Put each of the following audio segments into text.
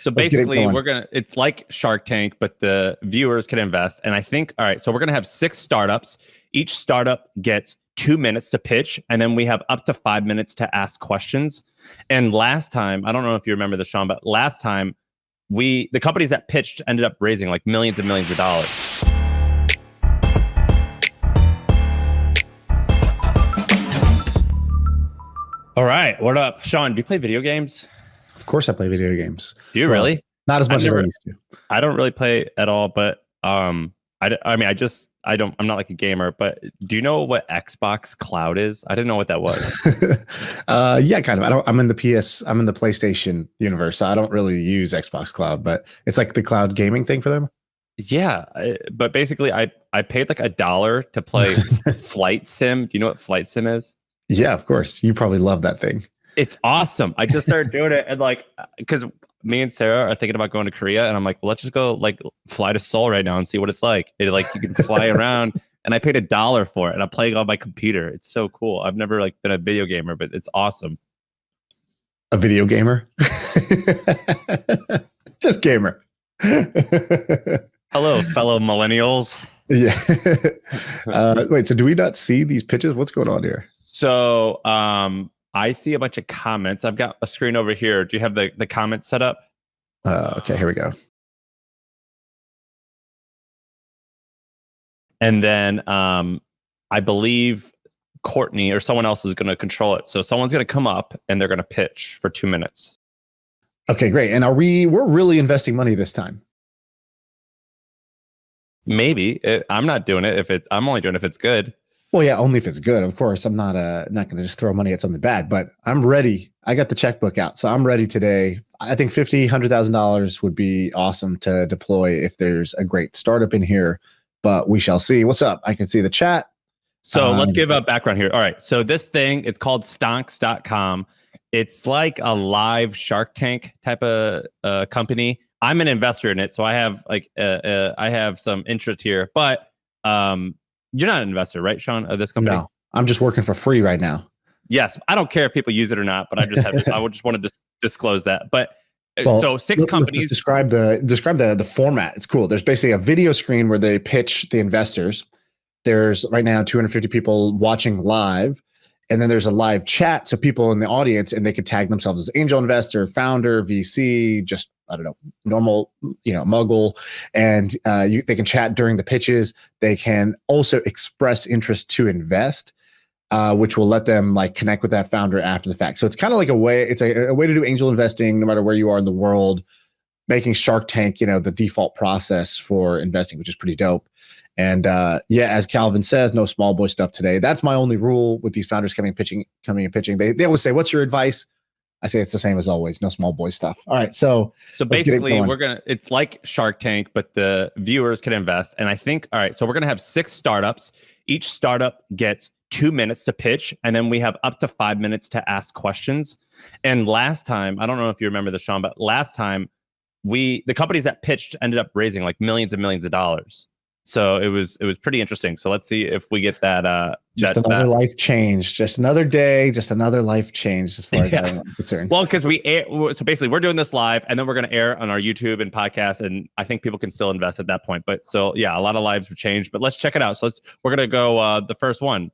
So Let's get it basically, going. it's like Shark Tank, but the viewers can invest. And I think, all right, so we're going to have 6 startups. Each startup gets 2 minutes to pitch, and then we have up to 5 minutes to ask questions. And last time, I don't know if you remember this, Shaan, but last time the companies that pitched ended up raising like millions and millions of dollars. All right, what up, Shaan? Do you play video games? Of course, I play video games. Do you really? Not as much as I used to. I don't really play at all, but I'm not like a gamer. But do you know what Xbox Cloud is? I didn't know what that was. Yeah, kind of. I'm in the PlayStation universe, so I don't really use Xbox Cloud, but it's like the cloud gaming thing for them. Yeah, but basically, I paid like $1 to play Flight Sim. Do you know what Flight Sim is? Yeah, of course. You probably love that thing. It's awesome. I just started doing it, and like, because me and Sarah are thinking about going to Korea, and I'm like, well, let's just go like fly to Seoul right now and see what it's like. You can fly around, and I paid $1 for it, and I'm playing on my computer. It's so cool. I've never like been a video gamer, but it's awesome. A video gamer? Just gamer. Hello, fellow millennials. Yeah. Wait, so do we not see these pitches? What's going on here? So I see a bunch of comments. I've got a screen over here. Do you have the comments set up? Okay, here we go. And then I believe Courtney or someone else is going to control it. So someone's going to come up and they're going to pitch for 2 minutes. Okay, great. And we're really investing money this time? Maybe. I'm not doing it I'm only doing it if it's good. Well, yeah, only if it's good. Of course, I'm not going to just throw money at something bad, but I'm ready. I got the checkbook out, so I'm ready today. I think $100,000 would be awesome to deploy if there's a great startup in here, but we shall see. What's up? I can see the chat. So let's give a background here. All right. So this thing, it's called stonks.com. It's like a live Shark Tank type of company. I'm an investor in it, so I have some interest here, but you're not an investor, right, Shaan, of this company? No, I'm just working for free right now. Yes, I don't care if people use it or not, but I just wanted to disclose that. But so 6 companies. Describe the format. It's cool. There's basically a video screen where they pitch the investors. There's right now 250 people watching live, and then there's a live chat, so people in the audience, and they could tag themselves as angel investor, founder, VC, just I don't know, normal, muggle, and they can chat during the pitches. They can also express interest to invest, which will let them like connect with that founder after the fact. So it's kind of like a way to do angel investing no matter where you are in the world, making Shark Tank, the default process for investing, which is pretty dope. And yeah, as Calvin says, no small boy stuff today. That's my only rule with these founders coming and pitching. They always say, "What's your advice?" I say it's the same as always. No small boy stuff. All right. So basically it's like Shark Tank, but the viewers can invest. And I think, all right, so we're going to have 6 startups. Each startup gets 2 minutes to pitch, and then we have up to 5 minutes to ask questions. And last time, I don't know if you remember this, Shaan, but last time the companies that pitched ended up raising like millions and millions of dollars. So it was pretty interesting. So let's see if we get that. Just another life change. Just another day. Just another life change as far as I'm concerned. Well, because so basically we're doing this live, and then we're going to air on our YouTube and podcast, and I think people can still invest at that point. But so yeah, a lot of lives were changed. But let's check it out. So we're going to go the first one.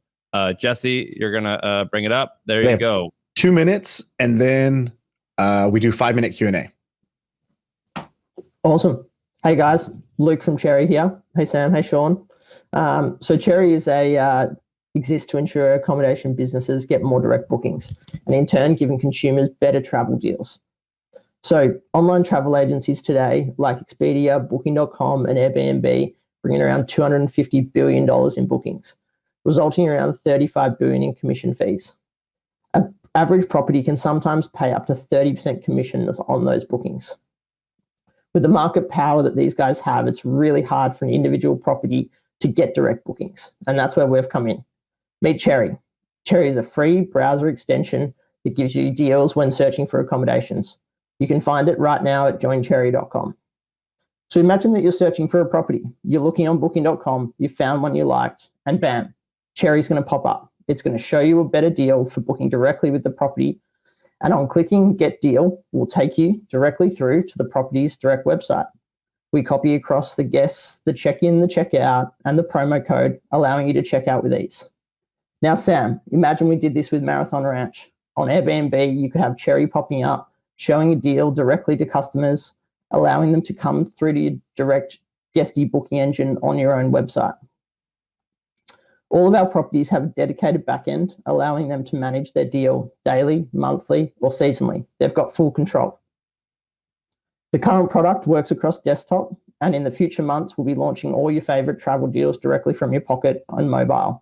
Jesse, you're going to bring it up. There you go. 2 minutes, and then we do 5-minute Q&A. Awesome. Hey guys, Luke from Cherry here. Hey Sam, hey Shaan. So Cherry exists to ensure accommodation businesses get more direct bookings, and in turn giving consumers better travel deals. So online travel agencies today, like Expedia, Booking.com, and Airbnb, bring in around $250 billion in bookings, resulting in around $35 billion in commission fees. An average property can sometimes pay up to 30% commissions on those bookings. With the market power that these guys have, it's really hard for an individual property to get direct bookings. And that's where we've come in. Meet Cherry. Cherry is a free browser extension that gives you deals when searching for accommodations. You can find it right now at joincherry.com. So imagine that you're searching for a property. You're looking on booking.com, you found one you liked, and bam, Cherry's going to pop up. It's going to show you a better deal for booking directly with the property. And on clicking Get Deal will take you directly through to the property's direct website. We copy across the guests, the check-in, the checkout, and the promo code, allowing you to check out with ease. Now, Sam, imagine we did this with Marathon Ranch. On Airbnb, you could have Cherry popping up, showing a deal directly to customers, allowing them to come through to your direct guesty booking engine on your own website. All of our properties have a dedicated backend, allowing them to manage their deal daily, monthly, or seasonally. They've got full control. The current product works across desktop, and in the future months, we'll be launching all your favorite travel deals directly from your pocket on mobile.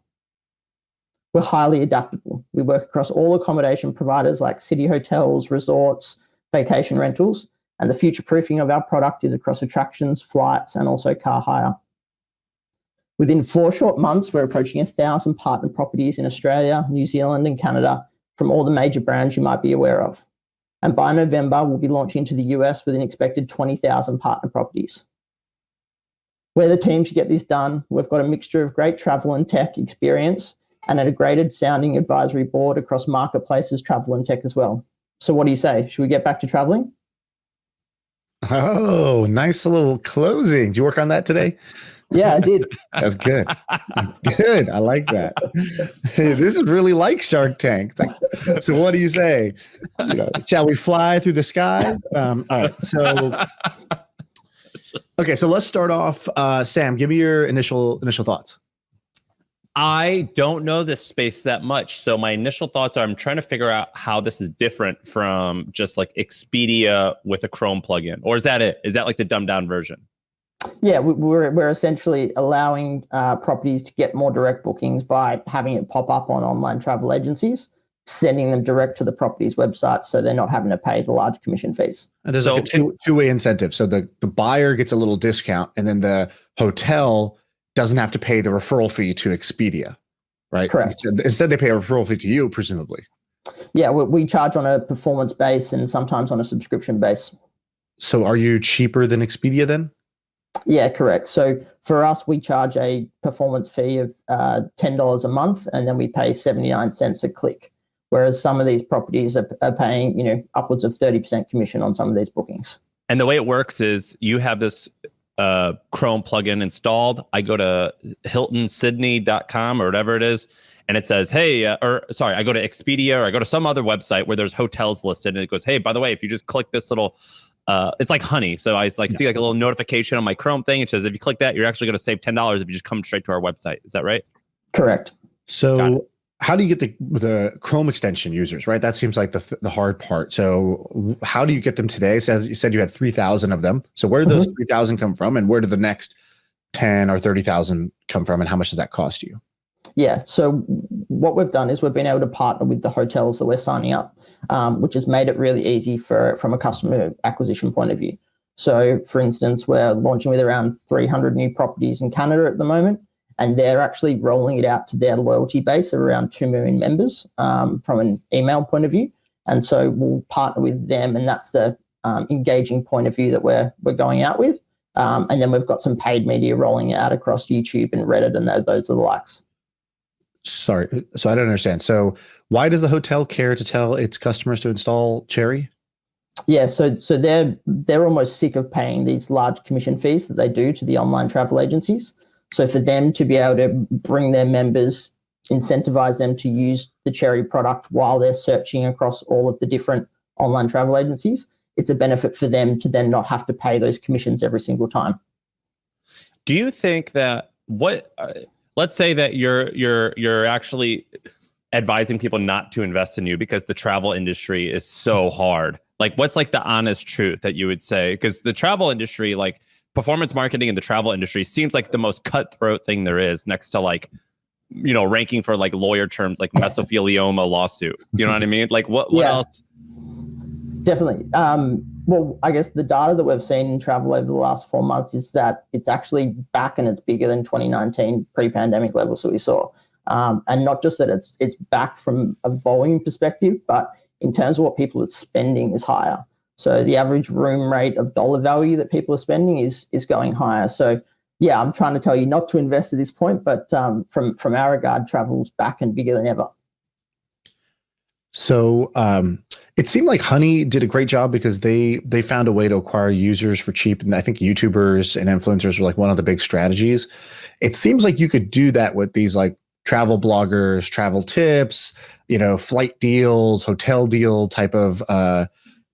We're highly adaptable. We work across all accommodation providers like city hotels, resorts, vacation rentals, and the future proofing of our product is across attractions, flights, and also car hire. Within 4 short months, we're approaching 1,000 partner properties in Australia, New Zealand, and Canada from all the major brands you might be aware of. And by November, we'll be launching into the US with an expected 20,000 partner properties. We're the team to get this done. We've got a mixture of great travel and tech experience and an integrated sounding advisory board across marketplaces, travel, and tech as well. So what do you say? Should we get back to traveling? Oh, nice little closing. Did you work on that today? Yeah, I did. That's good. That's good. I like that. This is really like Shark Tank. It's like, so what do you say? Shall we fly through the skies? All right. So, okay. So let's start off. Sam, give me your initial thoughts. I don't know this space that much. So my initial thoughts are I'm trying to figure out how this is different from just like Expedia with a Chrome plugin. Or is that it? Is that like the dumbed down version? Yeah, we're essentially allowing properties to get more direct bookings by having it pop up on online travel agencies, sending them direct to the property's website so they're not having to pay the large commission fees. And there's like a two-way incentive. So the buyer gets a little discount and then the hotel doesn't have to pay the referral fee to Expedia, right? Correct. Instead, they pay a referral fee to you, presumably. Yeah, we charge on a performance base and sometimes on a subscription base. So are you cheaper than Expedia then? Yeah, correct. So for us, we charge a performance fee of $10 a month, and then we pay 79 cents a click. Whereas some of these properties are paying, upwards of 30% commission on some of these bookings. And the way it works is you have this Chrome plugin installed. I go to hiltonsydney.com or whatever it is, and it says, hey, I go to Expedia or I go to some other website where there's hotels listed, and it goes, hey, by the way, if you just click this little, it's like honey. So I see like a little notification on my Chrome thing. It says, if you click that, you're actually going to save $10 if you just come straight to our website. Is that right? Correct. So how do you get the Chrome extension users, right? That seems like the hard part. So how do you get them today? So as you said, you had 3,000 of them. So where did those 3,000 come from, and where did the next 10 or 30,000 come from, and how much does that cost you? Yeah. So what we've done is we've been able to partner with the hotels that we're signing up, which has made it really easy from a customer acquisition point of view. So for instance, we're launching with around 300 new properties in Canada at the moment, and they're actually rolling it out to their loyalty base of around 2 million members from an email point of view. And so we'll partner with them, and that's the engaging point of view that we're going out with. And then we've got some paid media rolling out across YouTube and Reddit, and those are the likes. Sorry, so I don't understand. So why does the hotel care to tell its customers to install Cherry? Yeah, so they're almost sick of paying these large commission fees that they do to the online travel agencies. So for them to be able to bring their members, incentivize them to use the Cherry product while they're searching across all of the different online travel agencies, it's a benefit for them to then not have to pay those commissions every single time. Do you think that let's say that you're actually advising people not to invest in you because the travel industry is so hard? Like, what's like the honest truth that you would say? Because the travel industry, like performance marketing in the travel industry, seems like the most cutthroat thing there is, next to like, ranking for like lawyer terms like mesothelioma lawsuit. You know what I mean? Like what else? Definitely. Well, I guess the data that we've seen in travel over the last 4 months is that it's actually back and it's bigger than 2019 pre-pandemic levels that we saw. And not just that it's back from a volume perspective, but in terms of what people are spending is higher. So the average room rate of dollar value that people are spending is going higher. So yeah, I'm trying to tell you not to invest at this point, but from our regard, travel's back and bigger than ever. So It seemed like Honey did a great job because they found a way to acquire users for cheap. And I think YouTubers and influencers were like one of the big strategies. It seems like you could do that with these like travel bloggers, travel tips, flight deals, hotel deal type of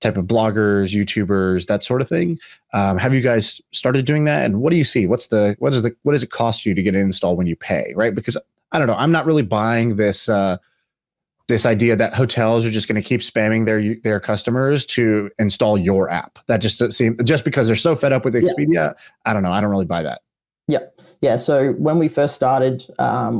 bloggers, YouTubers, that sort of thing. Have you guys started doing that? And what do you see? What does it cost you to get an install when you pay? Right? Because I don't know, I'm not really buying this idea that hotels are just going to keep spamming their customers to install your app. That just seems, just because they're so fed up with Expedia. Yeah. I don't know. I don't really buy that. Yeah. So when we first started,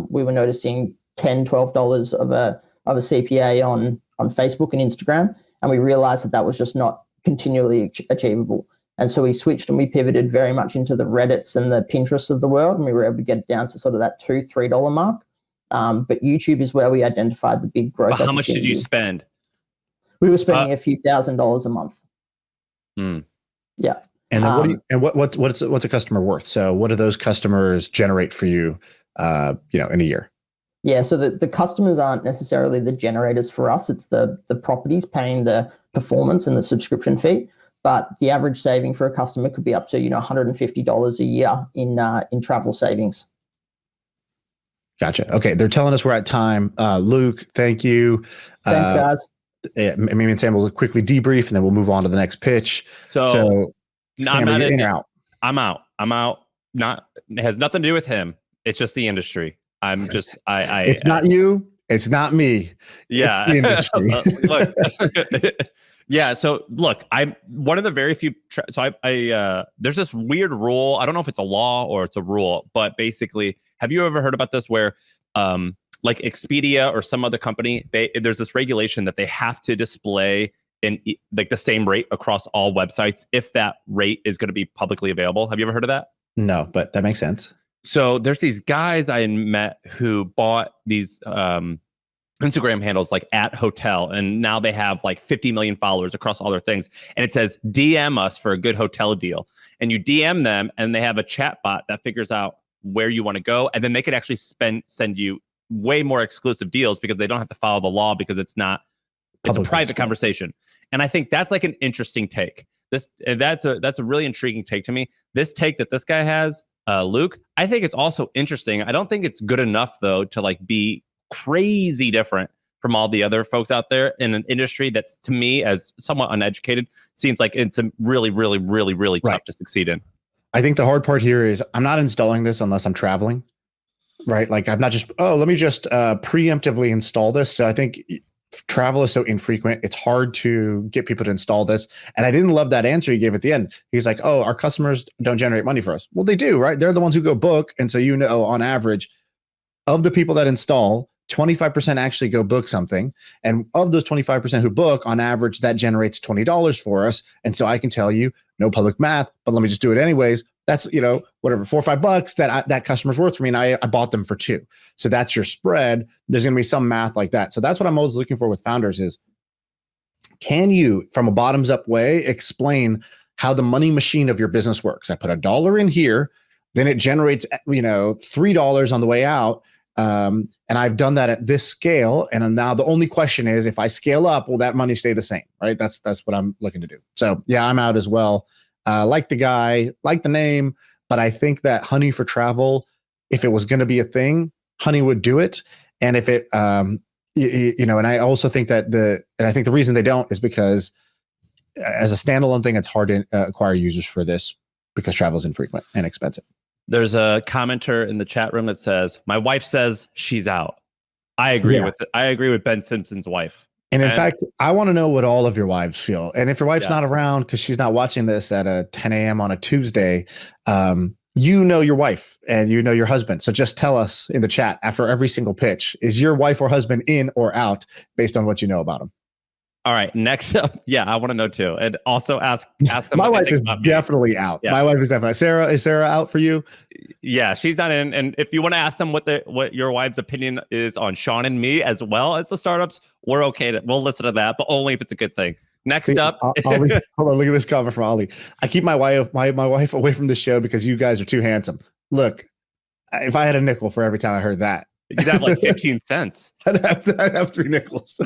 we were noticing $10, $12 of a CPA on Facebook and Instagram. And we realized that was just not continually achievable. And so we switched and we pivoted very much into the Reddits and the Pinterests of the world. And we were able to get it down to sort of that $2, $3 mark. But YouTube is where we identified the big growth. But how much did you spend? We were spending a few $1,000s a month. Yeah. And then what's a customer worth? So what do those customers generate for you, in a year? Yeah. So the customers aren't necessarily the generators for us. It's the properties paying the performance and the subscription fee. But the average saving for a customer could be up to, $150 a year in travel savings. Gotcha. Okay. They're telling us we're at time. Luke, thank you. Thanks, guys. Me and Sam will quickly debrief and then we'll move on to the next pitch. So Sam, are you in or out? I'm out. It has nothing to do with him. It's just the industry. It's not you. It's not me. Yeah. It's the industry. Look. Yeah. So look, I'm one of the very few. There's this weird rule. I don't know if it's a law or it's a rule, but basically, have you ever heard about this where, like Expedia or some other company, there's this regulation that they have to display in like the same rate across all websites if that rate is going to be publicly available. Have you ever heard of that? No, but that makes sense. So there's these guys I met who bought these Instagram handles like @hotel, and now they have like 50 million followers across all their things. And it says DM us for a good hotel deal. And you DM them, and they have a chat bot that figures out where you want to go, and then they could actually send you way more exclusive deals because they don't have to follow the law because it's a private conversation. And I think that's like an interesting take. That's a really intriguing take to me. This take that this guy has, Luke, I think it's also interesting. I don't think it's good enough though to like be crazy different from all the other folks out there in an industry that's, to me, as somewhat uneducated, seems like it's a really, really, really, really tough to succeed in. I think the hard part here is I'm not installing this unless I'm traveling, right? Like I'm not just, let me just preemptively install this. So I think travel is so infrequent. It's hard to get people to install this. And I didn't love that answer he gave at the end. He's like, oh, our customers don't generate money for us. Well, they do, right? They're the ones who go book. And so, on average, of the people that install, 25% actually go book something. And of those 25% who book, on average, that generates $20 for us. And so I can tell you, no public math, but let me just do it anyways. That's, whatever, $4 or $5 that customer's worth for me. And I bought them for $2. So that's your spread. There's going to be some math like that. So that's what I'm always looking for with founders is, can you, from a bottoms up way, explain how the money machine of your business works? I put $1 in here, then it generates, $3 on the way out. And I've done that at this scale. And now the only question is, if I scale up, will that money stay the same? Right. That's what I'm looking to do. So yeah, I'm out as well. Like the guy, like the name, but I think that Honey for travel, if it was going to be a thing, Honey would do it. And if it, and I also think that I think the reason they don't is because as a standalone thing, it's hard to acquire users for this because travel is infrequent and expensive. There's a commenter in the chat room that says, my wife says she's out. I agree with Ben Simpson's wife. And in fact, I want to know what all of your wives feel. And if your wife's not around because she's not watching this at 10 a.m. on a Tuesday, your wife and your husband. So just tell us in the chat after every single pitch, is your wife or husband in or out based on what you know about them? All right, next up. Yeah, I want to know too. And also ask them. My wife is definitely out. Yeah. My wife is definitely. Is Sarah out for you? Yeah, she's not in. And if you want to ask them what your wife's opinion is on Shaan and me, as well as the startups, we'll listen to that, but only if it's a good thing. Next up, Ollie, hold on, look at this comment from Ollie. I keep my wife away from the show because you guys are too handsome. Look, if I had a nickel for every time I heard that, You'd have like 15 cents. I'd have 3 nickels.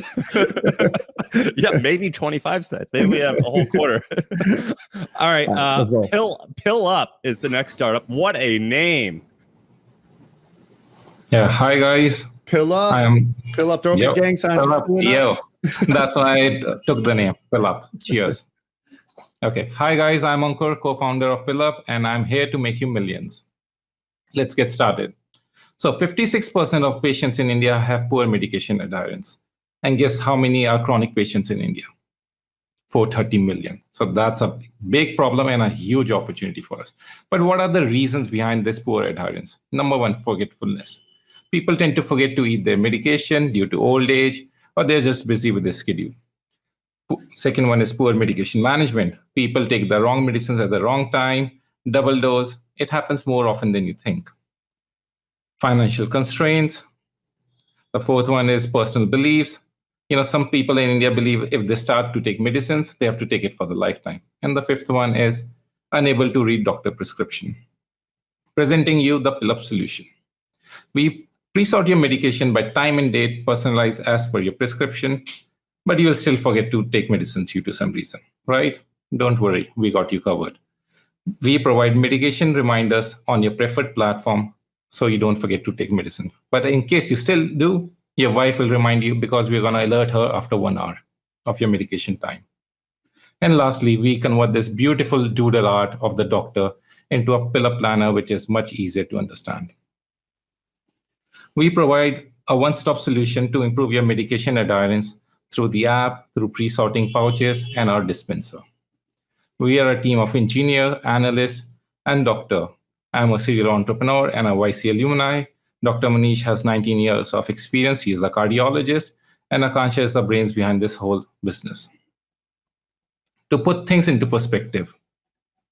Yeah, maybe 25 cents. Maybe we have a whole quarter. All right. Pill Up is the next startup. What a name. Yeah. Hi, guys. Pill Up. Pill Up. Don't be gang signs. Pill Up. Yo. That's why I took the name. Pill Up. Cheers. Okay. Hi, guys. I'm Ankur, co-founder of Pill Up, and I'm here to make you millions. Let's get started. So 56% of patients in India have poor medication adherence. And guess how many are chronic patients in India? 430 million. So that's a big problem and a huge opportunity for us. But what are the reasons behind this poor adherence? Number one, forgetfulness. People tend to forget to eat their medication due to old age, or they're just busy with their schedule. Second one is poor medication management. People take the wrong medicines at the wrong time, double dose. It happens more often than you think. Financial constraints. The fourth one is personal beliefs. Some people in India believe if they start to take medicines, they have to take it for the lifetime. And the fifth one is unable to read doctor prescription. Presenting you the Pill Up solution. We pre-sort your medication by time and date, personalized as per your prescription, but you will still forget to take medicines due to some reason, right? Don't worry, we got you covered. We provide medication reminders on your preferred platform so you don't forget to take medicine. But in case you still do, your wife will remind you because we're going to alert her after 1 hour of your medication time. And lastly, we convert this beautiful doodle art of the doctor into a Pill Up planner, which is much easier to understand. We provide a one-stop solution to improve your medication adherence through the app, through pre-sorting pouches, and our dispenser. We are a team of engineer, analysts, and doctor. I'm a serial entrepreneur and a YC alumni. Dr. Manish has 19 years of experience. He is a cardiologist, and Akansha is the brains behind this whole business. To put things into perspective,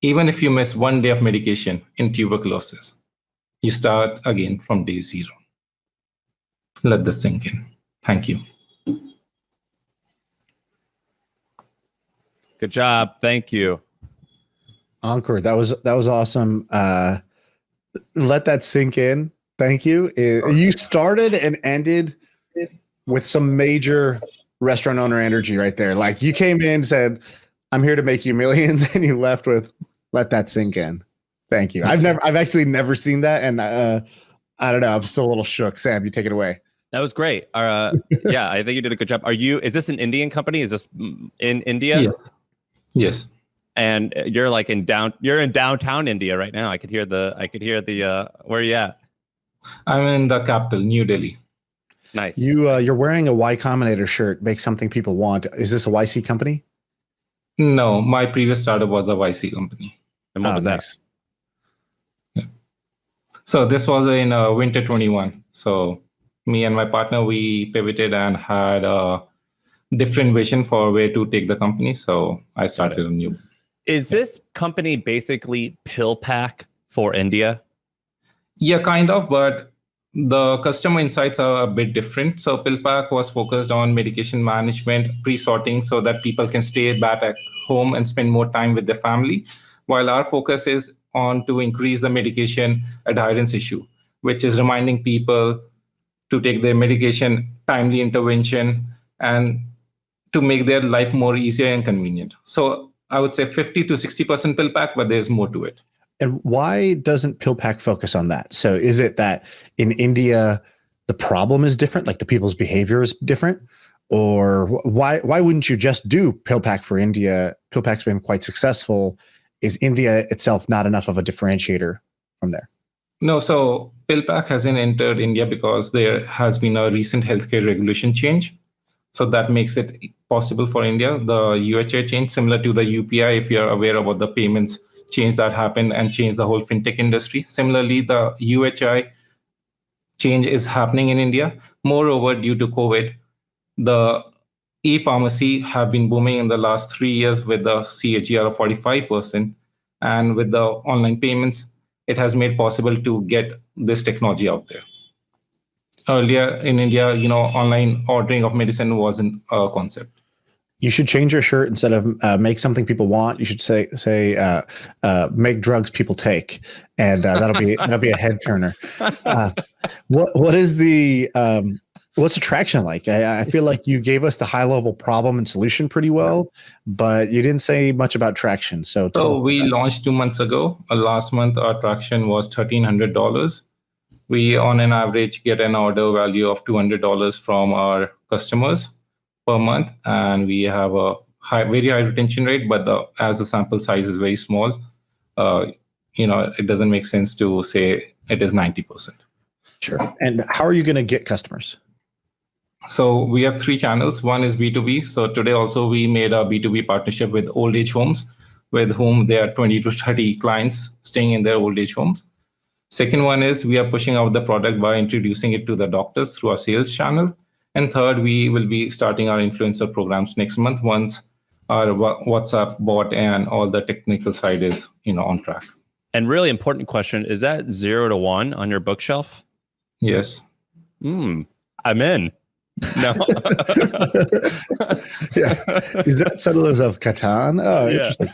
even if you miss 1 day of medication in tuberculosis, you start again from day 0. Let this sink in. Thank you. Good job. Thank you. Ankur, that was awesome. Let that sink in. Thank you. You started and ended with some major restaurant owner energy right there. Like you came in, said, "I'm here to make you millions," and you left with, "Let that sink in." Thank you. I've actually never seen that, and I don't know. I'm still a little shook. Sam, you take it away. That was great. Yeah, I think you did a good job. Is this an Indian company? Is this in India? Yes. And you're like you're in downtown India right now. I could hear the where are you at? I'm in the capital, New Delhi. Nice. You're wearing a Y Combinator shirt. Make something people want. Is this a YC company? No, my previous startup was a YC company. And what was that? Nice. Yeah. So this was in winter 21. So me and my partner, we pivoted and had a different vision for where to take the company. So I started a new. Is this company basically PillPack for India? Yeah, kind of, but the customer insights are a bit different. So PillPack was focused on medication management, pre-sorting, so that people can stay back at home and spend more time with their family, while our focus is on to increase the medication adherence issue, which is reminding people to take their medication, timely intervention, and to make their life more easier and convenient. So I would say 50 to 60% PillPack, but there's more to it. And why doesn't PillPack focus on that? So is it that in India, the problem is different, like the people's behavior is different? Or why wouldn't you just do PillPack for India? PillPack's been quite successful. Is India itself not enough of a differentiator from there? No, so PillPack hasn't entered India because there has been a recent healthcare regulation change. So that makes it possible for India. The UHI change, similar to the UPI, if you're aware about the payments change that happened and changed the whole fintech industry. Similarly, the UHI change is happening in India. Moreover, due to COVID, the e-pharmacy have been booming in the last 3 years with the CAGR of 45%. And with the online payments, it has made possible to get this technology out there. Earlier in India, online ordering of medicine wasn't a concept. You should change your shirt instead of make something people want. You should say make drugs people take, and that'll be a head turner. What is the what's the traction like? I feel like you gave us the high level problem and solution pretty well, but you didn't say much about traction. So we launched 2 months ago. Last month, our traction was $1,300. We, on an average, get an order value of $200 from our customers per month, and we have a very high retention rate. But as the sample size is very small, it doesn't make sense to say it is 90%. Sure. And how are you going to get customers? So we have 3 channels. One is B2B. So today also we made a B2B partnership with old age homes, with whom there are 20 to 30 clients staying in their old age homes. Second one is we are pushing out the product by introducing it to the doctors through our sales channel. And third, we will be starting our influencer programs next month once our WhatsApp bot and all the technical side is on track. And really important question, is that 0 to 1 on your bookshelf? Yes. I'm in. No. Yeah. Is that Settlers of Catan? Oh, Yeah. interesting.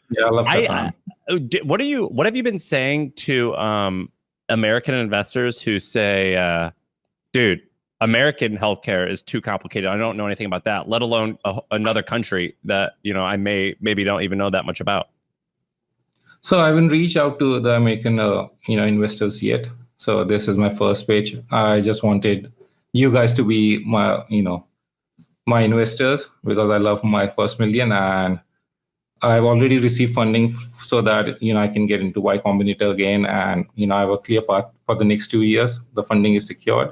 Yeah, I love Catan. What have you been saying to American investors who say, dude, American healthcare is too complicated. I don't know anything about that, let alone another country that I maybe don't even know that much about. So I haven't reached out to the American investors yet. So this is my first pitch. I just wanted you guys to be my my investors because I love my first million, and I've already received funding so that I can get into Y Combinator again, and I have a clear path for the next 2 years. The funding is secured.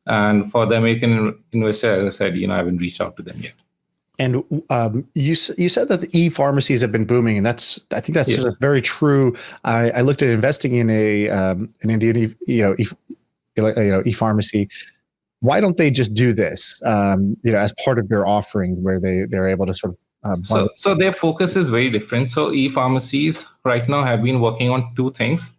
And for the American investor, as I said, I haven't reached out to them yet. And you said that the e-pharmacies have been booming, and I think that's Yes. very true. I looked at investing in an Indian e-pharmacy. Why don't they just do this as part of their offering, where they're able to sort of so their focus is very different. So e-pharmacies right now have been working on 2 things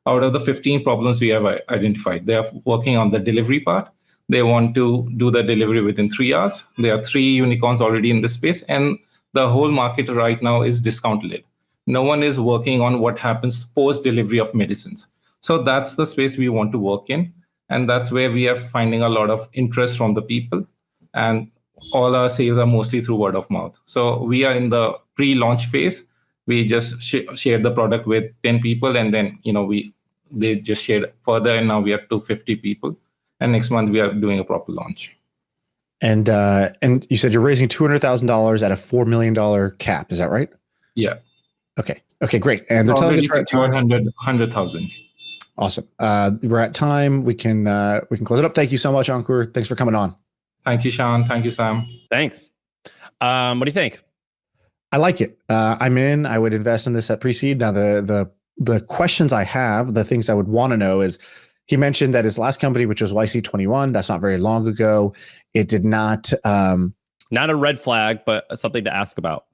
out of the 15 problems we have identified. They are working on the delivery part. They want to do the delivery within 3 hours. There are 3 unicorns already in this space, and the whole market right now is discount-led. No one is working on what happens post-delivery of medicines. So that's the space we want to work in, and that's where we are finding a lot of interest from the people. And all our sales are mostly through word of mouth. So we are in the pre-launch phase. We just shared the product with 10 people, and then they just shared further, and now we are 250 people. And next month we are doing a proper launch. And you said you're raising $200,000 at a $4 million cap. Is that right? Yeah. Okay, great. And they're telling us right now 100,000. Awesome. We're at time. We can close it up. Thank you so much, Ankur. Thanks for coming on. Thank you, Shaan. Thank you, Sam. Thanks. What do you think? I like it. I'm in. I would invest in this at pre-seed. Now, the questions I have, the things I would want to know is, he mentioned that his last company, which was YC21, that's not very long ago. It did not. Not a red flag, but something to ask about.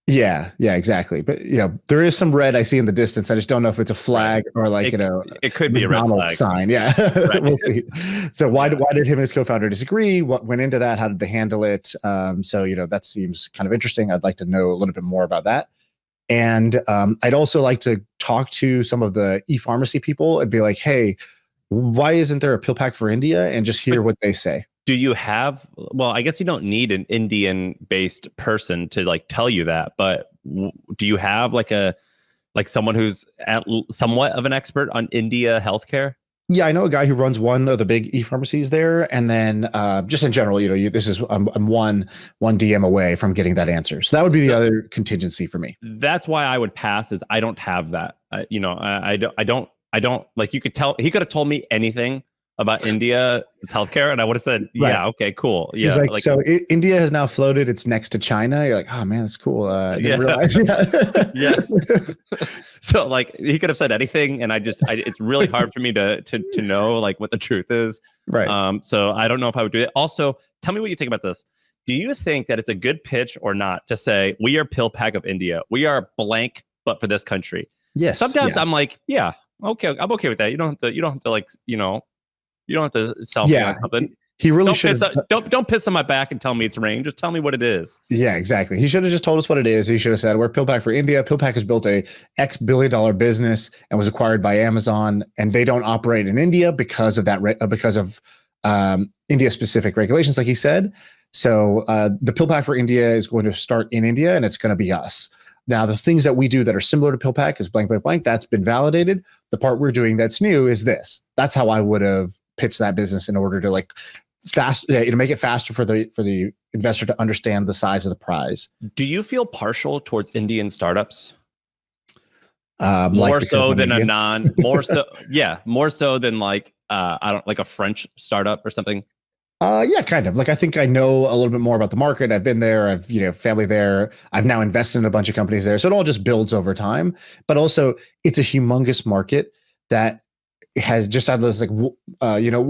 Yeah, exactly. But there is some red I see in the distance. I just don't know if it's a flag or like it could be a red flag sign. Yeah. Right. We'll see. So why did him and his co-founder disagree? What went into that? How did they handle it? So that seems kind of interesting. I'd like to know a little bit more about that. And I'd also like to talk to some of the e-pharmacy people and be like, hey, why isn't there a pill pack for India? And just hear what they say. Do you have, well, I guess you don't need an Indian-based person to tell you that, but do you have someone who's somewhat of an expert on India healthcare? Yeah, I know a guy who runs one of the big e-pharmacies there, and then just in general, this is I'm one DM away from getting that answer. So that would be the other contingency for me. That's why I would pass. Is I don't have that. I don't. You could tell he could have told me anything about India's healthcare, and I would have said, Right. yeah, okay, cool. Yeah, he's like, so India has now floated. It's next to China. You're like, oh man, that's cool. Didn't realize. Yeah. So he could have said anything, and it's really hard for me to know what the truth is. Right. So I don't know if I would do it. Also, tell me what you think about this. Do you think that it's a good pitch or not to say we are Pill Pack of India? We are blank, but for this country. Yes. Sometimes I'm like, yeah, okay, I'm okay with that. You don't have to sell me on something. He really Don't should piss, don't piss on my back and tell me it's rain. Just tell me what it is. Yeah, exactly. He should have just told us what it is. He should have said, we're PillPack for India. PillPack has built a X billion-dollar business and was acquired by Amazon, and they don't operate in India because of that, because of India-specific regulations, like he said. So the PillPack for India is going to start in India, and it's going to be us. Now, the things that we do that are similar to PillPack is blank, blank, blank. That's been validated. The part we're doing that's new is this. That's how I would have pitched that business in order to like make it faster for the investor to understand the size of the prize. Do you feel partial towards Indian startups? More so than more so than like like a French startup or something. Yeah, kind of. Like, I think I know a little bit more about the market. I've been there. I've, family there. I've now invested in a bunch of companies there. So it all just builds over time. But also, it's a humongous market that has just had this, like, what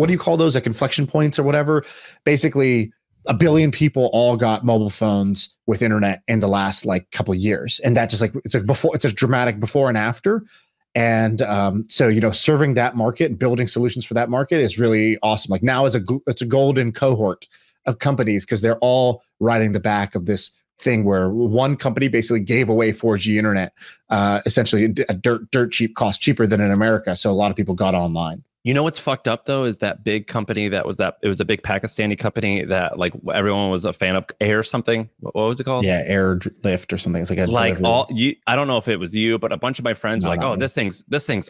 do you call those? Like inflection points or whatever. Basically, 1 billion people all got mobile phones with internet in the last like couple of years. And that just like, it's a dramatic before and after. And so, serving that market and building solutions for that market is really awesome. Like now it's a golden cohort of companies because they're all riding the back of this thing where one company basically gave away 4G internet, essentially a dirt cheap cost, cheaper than in America. So a lot of people got online. You know what's fucked up though is that big company it was a big Pakistani company that like everyone was a fan of, Air something. What was it called? Yeah, Airlift or something. It's like I don't know if it was you, but a bunch of my friends were like, "Oh, this thing's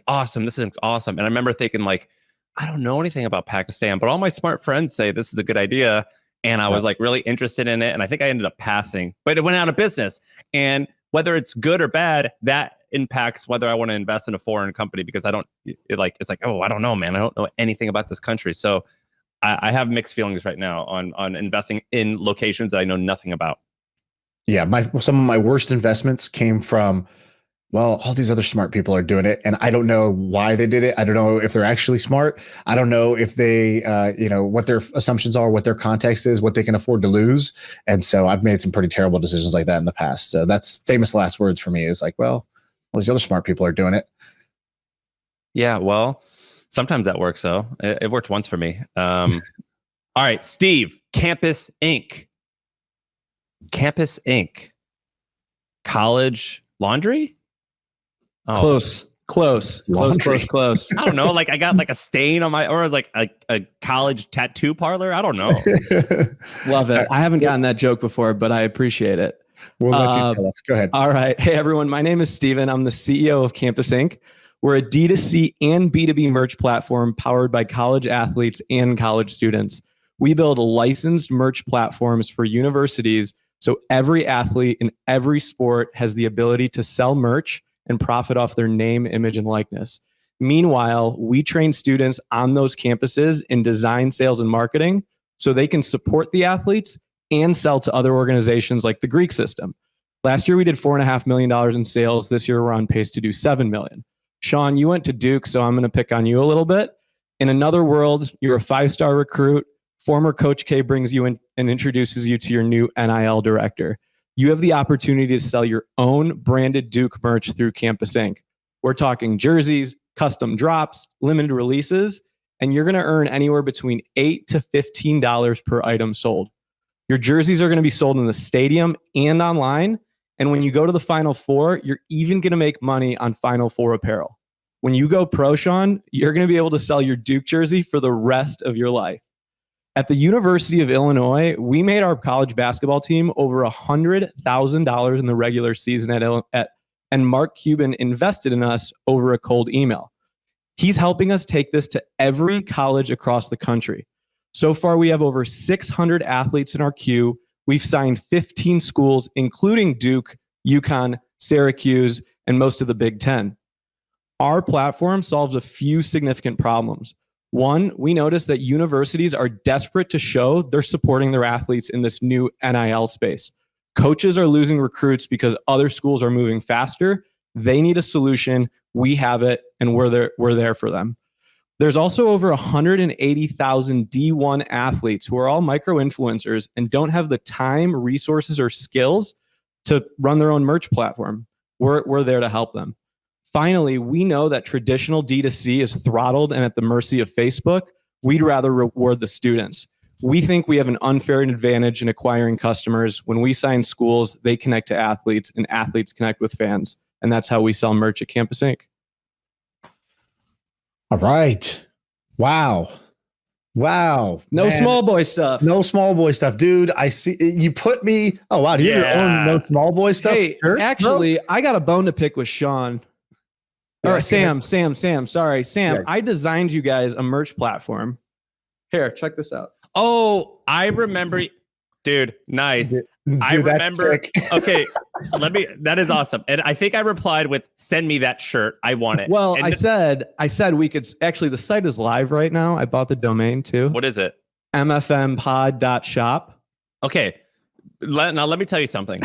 awesome. This thing's awesome." And I remember thinking like, I don't know anything about Pakistan, but all my smart friends say this is a good idea, and I was like really interested in it, and I think I ended up passing, but it went out of business. And whether it's good or bad, that impacts whether I want to invest in a foreign company because it's like, oh, I don't know, man. I don't know anything about this country. So I have mixed feelings right now on investing in locations that I know nothing about. Yeah. Some of my worst investments came from, well, all these other smart people are doing it, and I don't know why they did it. I don't know if they're actually smart. I don't know if they, what their assumptions are, what their context is, what they can afford to lose. And so I've made some pretty terrible decisions like that in the past. So that's famous last words for me is like, well, these other smart people are doing it. Yeah, well, sometimes that works, though. It worked once for me. All right, Steve, Campus Inc. Campus Inc. College laundry? Oh. Close. I don't know. Like I got like a stain on my, or it was like a college tattoo parlor. I don't know. Love it. I haven't gotten that joke before, but I appreciate it. We'll let you tell us. Go ahead. All right. Hey, everyone. My name is Steven. I'm the CEO of Campus Inc. We're a D2C and B2B merch platform powered by college athletes and college students. We build licensed merch platforms for universities so every athlete in every sport has the ability to sell merch and profit off their name, image, and likeness. Meanwhile, we train students on those campuses in design, sales, and marketing so they can support the athletes and sell to other organizations like the Greek system. Last year, we did $4.5 million in sales. This year, we're on pace to do $7 million. Shaan, you went to Duke, so I'm going to pick on you a little bit. In another world, you're a 5-star recruit. Former Coach K brings you in and introduces you to your new NIL director. You have the opportunity to sell your own branded Duke merch through Campus Inc. We're talking jerseys, custom drops, limited releases, and you're going to earn anywhere between $8 to $15 per item sold. Your jerseys are going to be sold in the stadium and online. And when you go to the Final Four, you're even going to make money on Final Four apparel. When you go pro, Shaan, you're going to be able to sell your Duke jersey for the rest of your life. At the University of Illinois, we made our college basketball team over $100,000 in the regular season and Mark Cuban invested in us over a cold email. He's helping us take this to every college across the country. So far, we have over 600 athletes in our queue. We've signed 15 schools, including Duke, UConn, Syracuse, and most of the Big Ten. Our platform solves a few significant problems. One, we noticed that universities are desperate to show they're supporting their athletes in this new NIL space. Coaches are losing recruits because other schools are moving faster. They need a solution. We have it, and we're there for them. There's also over 180,000 D1 athletes who are all micro-influencers and don't have the time, resources, or skills to run their own merch platform. We're there to help them. Finally, we know that traditional D2C is throttled and at the mercy of Facebook. We'd rather reward the students. We think we have an unfair advantage in acquiring customers. When we sign schools, they connect to athletes and athletes connect with fans. And that's how we sell merch at Campus Inc. All right. Wow. No No small boy stuff. No small boy stuff, dude. I see you put me. Oh wow, do you have your own no small boy stuff? Hey, shirts, actually, I got a bone to pick with Shaan. Yeah, Or Sam. Sorry, Sam. Yeah. I designed you guys a merch platform. Here, check this out. Oh, I remember. Dude, nice. Dude, I that's remember. sick. Okay, that is awesome. And I think I replied with, send me that shirt. I want it. Well, And I said we could actually, the site is live right now. I bought the domain too. what is it? mfmpod.shop. Okay. Now let me tell you something.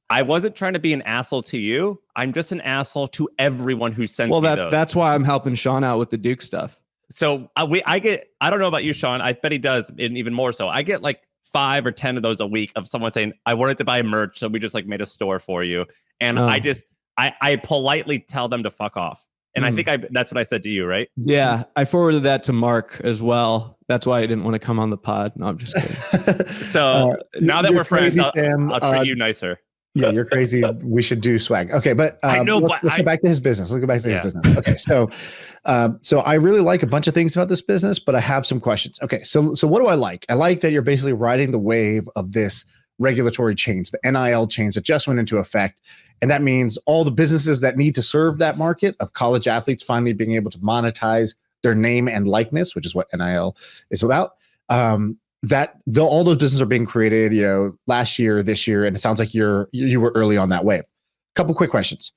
I wasn't trying to be an asshole to you. I'm just an asshole to everyone who sends me those. That's why I'm helping Shaan out with the Duke stuff. So I don't know about you, Shaan. I bet he does, and even more so. I get like 5 or 10 of those a week of someone saying, I wanted to buy merch, so we just like made a store for you. And I politely tell them to fuck off. And I think that's what I said to you, right? Yeah, I forwarded that to Mark as well. That's why I didn't want to come on the pod. No, I'm just kidding. So now that we're friends, Sam, I'll treat you nicer. Yeah, you're crazy. We should do swag. Okay, but I know, let's go back to his business. Let's go back to his business. Okay, so I really like a bunch of things about this business, but I have some questions. Okay, so what do I like? I like that you're basically riding the wave of this regulatory change. The NIL change that just went into effect, and that means all the businesses that need to serve that market of college athletes finally being able to monetize their name and likeness, which is what NIL is about. All those businesses are being created, last year, this year, and it sounds like you were early on that wave. Couple quick questions.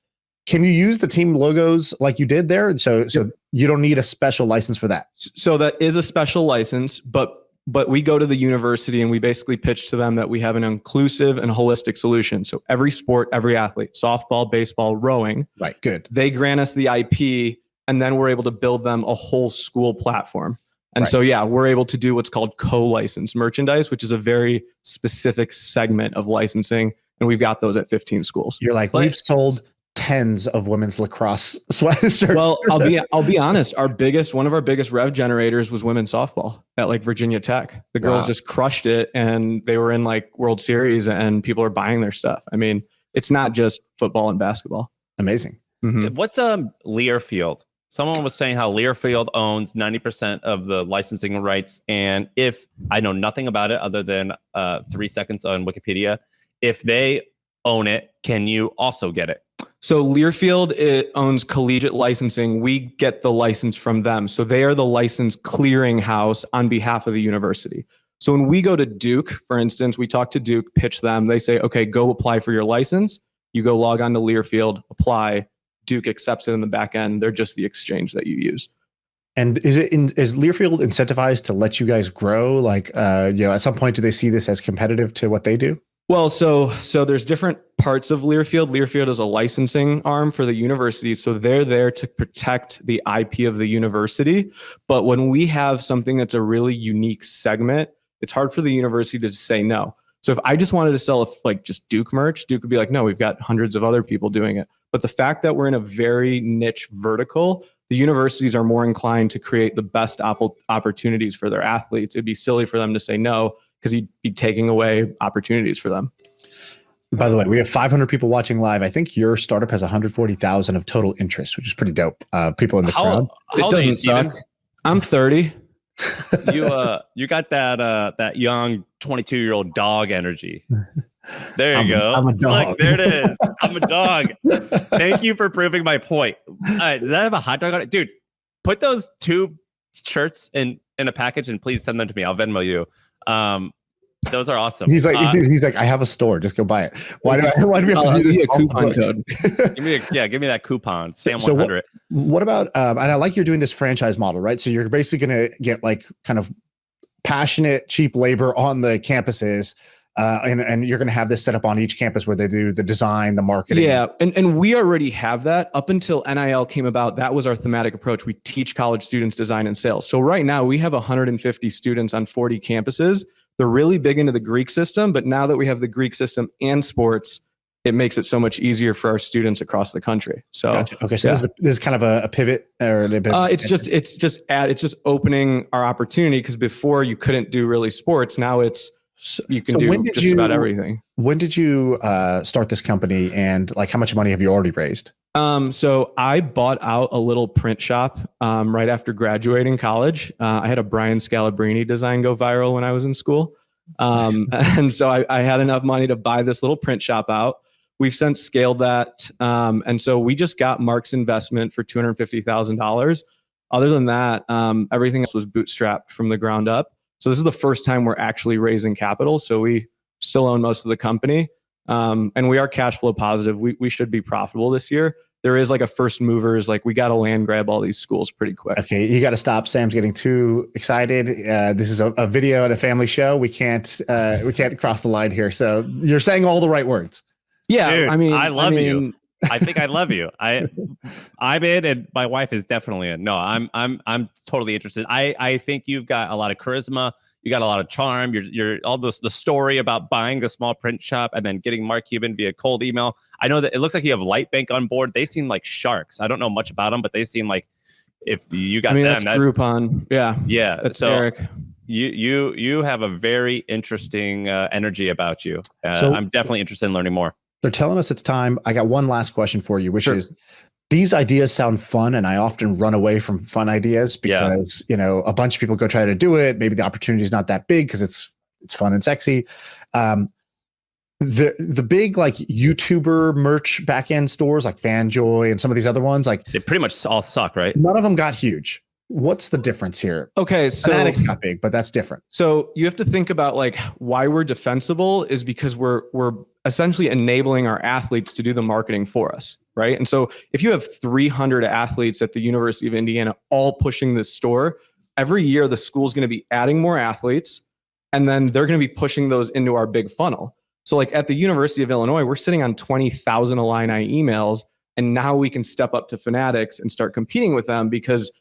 Can you use the team logos like you did there? So you don't need a special license for that. So that is a special license, but we go to the university and we basically pitch to them that we have an inclusive and holistic solution. So every sport, every athlete, softball, baseball, rowing, right? Good. They grant us the IP, and then we're able to build them a whole school platform. And so, we're able to do what's called co-licensed merchandise, which is a very specific segment of licensing. And we've got those at 15 schools. You're like, we've sold tens of women's lacrosse sweatshirts. Well, I'll be honest. One of our biggest rev generators was women's softball at like Virginia Tech. The girls just crushed it, and they were in like World Series, and people are buying their stuff. I mean, it's not just football and basketball. Amazing. Mm-hmm. What's Learfield? Someone was saying how Learfield owns 90% of the licensing rights. And if I know nothing about it other than 3 seconds on Wikipedia, if they own it, can you also get it? So Learfield owns collegiate licensing. We get the license from them. So they are the license clearinghouse on behalf of the university. So when we go to Duke, for instance, we talk to Duke, pitch them. They say, okay, go apply for your license. You go log on to Learfield, apply. Duke accepts it in the back end. They're just the exchange that you use. And is Learfield incentivized to let you guys grow? Like, at some point, do they see this as competitive to what they do? Well, so there's different parts of Learfield. Learfield is a licensing arm for the university. So they're there to protect the IP of the university. But when we have something that's a really unique segment, it's hard for the university to say no. So if I just wanted to sell just Duke merch, Duke would be like, no, we've got hundreds of other people doing it. But the fact that we're in a very niche vertical, the universities are more inclined to create the best opportunities for their athletes. It'd be silly for them to say no, because he'd be taking away opportunities for them. By the way, we have 500 people watching live. I think your startup has 140,000 of total interest, which is pretty dope. People in the crowd. How old are you, Steven? I'm 30. You got that young 22-year-old dog energy. There you go. I'm a dog. Look, there it is. I'm a dog. Thank you for proving my point. Does that have a hot dog on it? Dude, put those 2 shirts in a package and please send them to me. I'll Venmo you. Those are awesome. He's like, dude, I have a store. Just go buy it. Why do we have to do this? A coupon code. give me that coupon. Sam 100. What about, and I like you're doing this franchise model, right? So you're basically going to get like kind of passionate, cheap labor on the campuses. And you're going to have this set up on each campus where they do the design, the marketing. Yeah. And we already have that. Up until NIL came about, that was our thematic approach. We teach college students design and sales. So right now we have 150 students on 40 campuses. They're really big into the Greek system, but now that we have the Greek system and sports, it makes it so much easier for our students across the country. So, Gotcha. Okay. So this is kind of a pivot or a bit. it's just opening our opportunity, because before you couldn't do really sports. Now you can do just about everything. When did you start this company, and like how much money have you already raised? So I bought out a little print shop right after graduating college. I had a Brian Scalabrine design go viral when I was in school. And so I had enough money to buy this little print shop out. We've since scaled that. And so we just got Mark's investment for $250,000. Other than that, everything else was bootstrapped from the ground up. So this is the first time we're actually raising capital. So we still own most of the company. And we are cash flow positive. We should be profitable this year. There is like a first movers, like we got to land grab all these schools pretty quick. Okay, you got to stop. Sam's getting too excited. This is a video and a family show. We can't cross the line here. So you're saying all the right words. Yeah, Dude, I love you. you. I think I love you. I'm in, and my wife is definitely in. No, I'm totally interested. I think you've got a lot of charisma. You got a lot of charm. You're all the story about buying a small print shop and then getting Mark Cuban via cold email. I know that it looks like you have Lightbank on board. They seem like sharks. I don't know much about them, but they seem like if you got them. That's Groupon. Yeah. Yeah. That's so Eric. You have a very interesting energy about you. So I'm definitely interested in learning more. They're telling us it's time. I got one last question for you, which is, these ideas sound fun, and I often run away from fun ideas because a bunch of people go try to do it. Maybe the opportunity is not that big because it's fun and sexy. The big like YouTuber merch backend stores like Fanjoy and some of these other ones, like they pretty much all suck, right? None of them got huge. What's the difference here? Okay, so Fanatics got big, but that's different. So you have to think about like why we're defensible is because we're essentially enabling our athletes to do the marketing for us, right? And so if you have 300 athletes at the University of Indiana all pushing this store, every year the school's going to be adding more athletes, and then they're going to be pushing those into our big funnel. So like at the University of Illinois, we're sitting on 20,000 Illini emails, and now we can step up to Fanatics and start competing with them because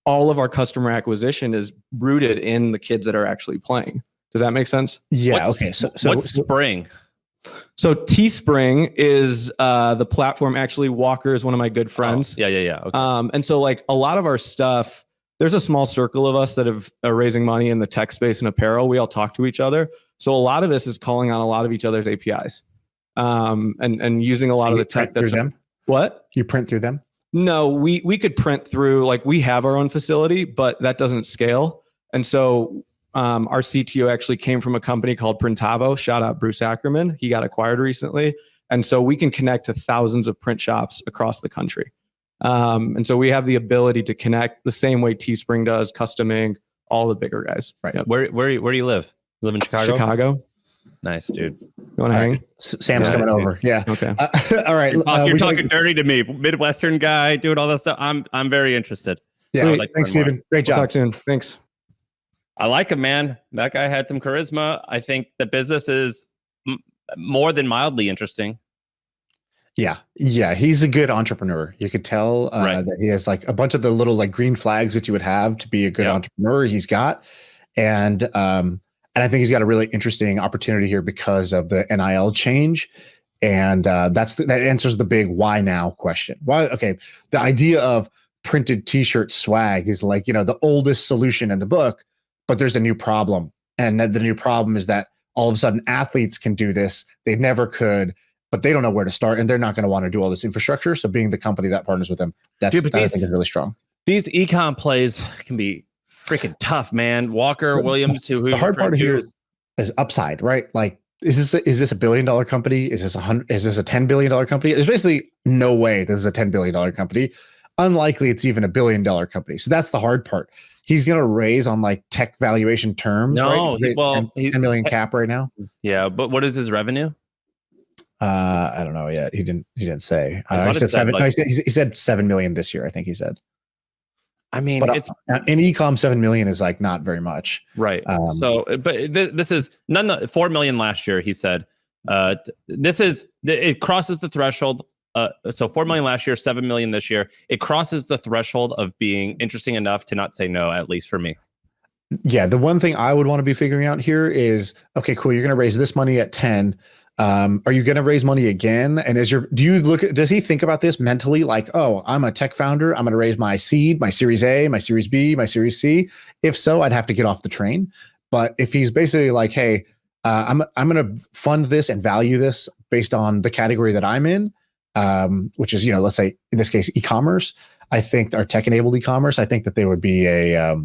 all of our customer acquisition is rooted in the kids that are actually playing. Does that make sense? Yeah. Okay. So what's Spring? So Teespring is the platform. Actually, Walker is one of my good friends. Oh, yeah. Okay. And so like a lot of our stuff, there's a small circle of us that are raising money in the tech space and apparel. We all talk to each other. So a lot of this is calling on a lot of each other's APIs, and using a lot of the tech that's them. What? You print through them? No, we could print through, like we have our own facility, but that doesn't scale. And so our CTO actually came from a company called Printavo. Shout out Bruce Ackerman. He got acquired recently. And so we can connect to thousands of print shops across the country. And so we have the ability to connect the same way Teespring does, Custom Ink, all the bigger guys. Right. Yep. Where do you live? You live in Chicago? Chicago. Nice, dude. You want to hang? Right. Sam's coming over. Yeah. Okay. All right. You're talking dirty to me, Midwestern guy doing all that stuff. I'm very interested. Yeah. Thanks, Steven. Great job. We'll talk soon. Thanks. I like him, man. That guy had some charisma. I think the business is more than mildly interesting. Yeah. He's a good entrepreneur. You could tell that he has like a bunch of the little like green flags that you would have to be a good entrepreneur. He's got, and I think he's got a really interesting opportunity here because of the NIL change. And that answers the big why now question. Why? Okay. The idea of printed t-shirt swag is like, the oldest solution in the book, but there's a new problem. And the new problem is that all of a sudden athletes can do this. They never could, but they don't know where to start, and they're not going to want to do all this infrastructure. So being the company that partners with them, I think is really strong. These ecom plays can be freaking tough, man. Walker, Williams, who the hard part here is upside, right? Like, is this a $1 billion company? Is this a $10 billion company? There's basically no way this is a $10 billion company. Unlikely it's even a $1 billion company. So that's the hard part. He's going to raise on like tech valuation terms. No, right? he's 10 million cap right now. Yeah, but what is his revenue? I don't know yet. He didn't say. He said seven. He said 7 million this year. I think he said. I mean, but it's in ecom 7 million is like not very much, right? But this is 4 million last year. He said, it crosses the threshold. So 4 million last year, 7 million this year. It crosses the threshold of being interesting enough to not say no, at least for me. Yeah, the one thing I would want to be figuring out here is, okay, cool. You're going to raise this money at 10. Are you going to raise money again? And does he think about this mentally? Like, oh, I'm a tech founder. I'm going to raise my seed, my series A, my series B, my series C. If so, I'd have to get off the train. But if he's basically like, hey, I'm going to fund this and value this based on the category that I'm in, which is, let's say in this case, e-commerce. I think our tech-enabled e-commerce. I think that there would be a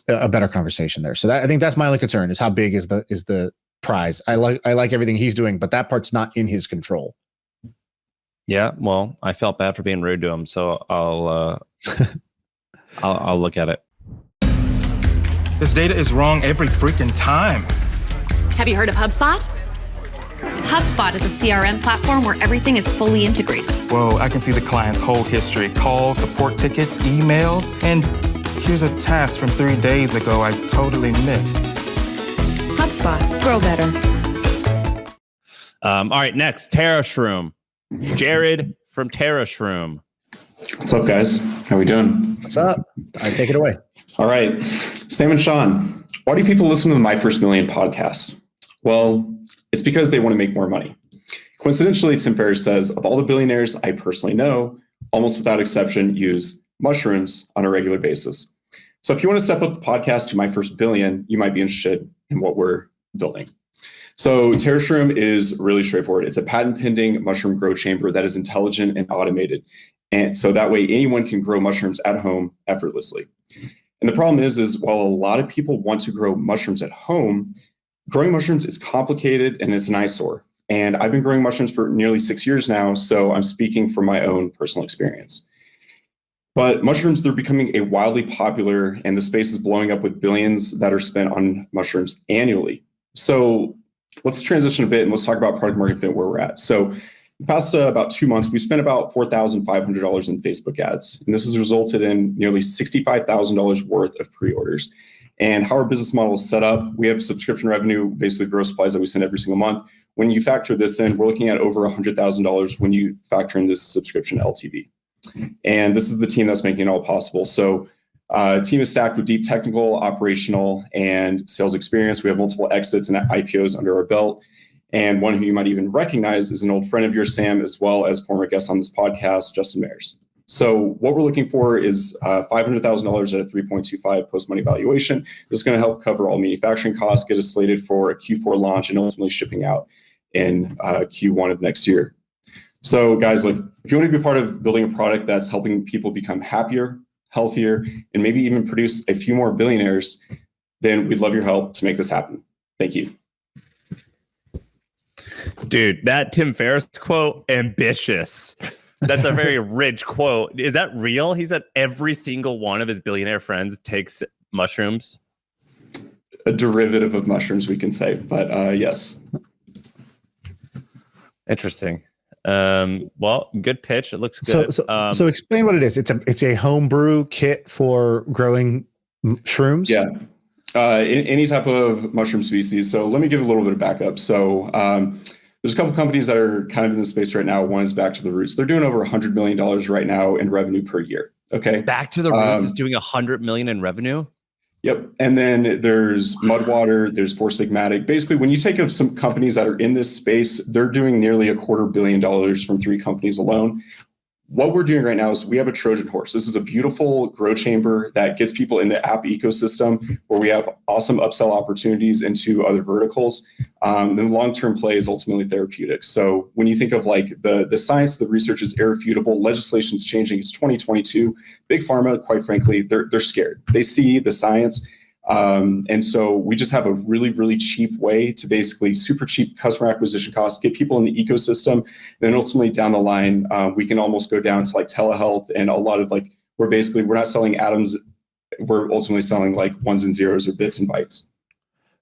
better conversation there. So I think that's my only concern is how big is the prize. I like everything he's doing, but that part's not in his control. Yeah, well, I felt bad for being rude to him, so I'll look at it. This data is wrong every freaking time. Have you heard of HubSpot? HubSpot is a CRM platform where everything is fully integrated. Whoa, I can see the client's whole history, calls, support tickets, emails, and here's a task from 3 days ago I totally missed. HubSpot, grow better. All right, next, Terrashroom. Jared from Terrashroom. What's up, guys? How we doing? What's up? All right, take it away. All right. Sam and Shaan, why do people listen to the My First Million podcast? Well, it's because they want to make more money. Coincidentally, Tim Ferriss says, of all the billionaires I personally know, almost without exception, use mushrooms on a regular basis. So if you want to step up the podcast to My First Billion, you might be interested in what we're building. So Terrashroom is really straightforward. It's a patent pending mushroom grow chamber that is intelligent and automated. And so that way anyone can grow mushrooms at home effortlessly. And the problem is while a lot of people want to grow mushrooms at home, growing mushrooms is complicated and it's an eyesore. And I've been growing mushrooms for nearly 6 years now, so I'm speaking from my own personal experience. But mushrooms, they're becoming a wildly popular, and the space is blowing up with billions that are spent on mushrooms annually. So let's transition a bit and let's talk about product market fit, where we're at. So the past about 2 months, we spent about $4,500 in Facebook ads. And this has resulted in nearly $65,000 worth of pre-orders. And how our business model is set up, we have subscription revenue, basically gross supplies that we send every single month. When you factor this in, we're looking at over $100,000 when you factor in this subscription LTV. And this is the team that's making it all possible. So team is stacked with deep technical, operational, and sales experience. We have multiple exits and IPOs under our belt. And one who you might even recognize is an old friend of yours, Sam, as well as former guest on this podcast, Justin Mayers. So what we're looking for is $500,000 at a 3.25 post-money valuation. This is going to help cover all manufacturing costs, get us slated for a Q4 launch, and ultimately shipping out in Q1 of next year. So guys, if you want to be part of building a product that's helping people become happier, healthier, and maybe even produce a few more billionaires, then we'd love your help to make this happen. Thank you. Dude, that Tim Ferriss quote, ambitious. That's a very rich quote. Is that real? He said every single one of his billionaire friends takes mushrooms. A derivative of mushrooms, we can say, but yes. Interesting. Well, good pitch. It looks good. So explain what it is. It's a homebrew kit for growing shrooms. Yeah. Any type of mushroom species. So let me give a little bit of backup. So there's a couple companies that are kind of in the space right now. One is Back to the Roots. They're doing over $100 million right now in revenue per year. Okay. Back to the Roots is doing $100 million in revenue. Yep. And then there's Mudwater, there's Four Sigmatic. Basically, when you take of some companies that are in this space, they're doing nearly $250 million from 3 companies alone. What we're doing right now is we have a Trojan horse. This is a beautiful grow chamber that gets people in the app ecosystem where we have awesome upsell opportunities into other verticals. And the long-term play is ultimately therapeutics. So when you think of the science, the research is irrefutable. Legislation's changing. It's 2022. Big pharma, quite frankly, they're scared. They see the science. And so we just have a really, really cheap way to basically super cheap customer acquisition costs, get people in the ecosystem. Then ultimately down the line, we can almost go down to telehealth and a lot of we're not selling atoms. We're ultimately selling ones and zeros or bits and bytes.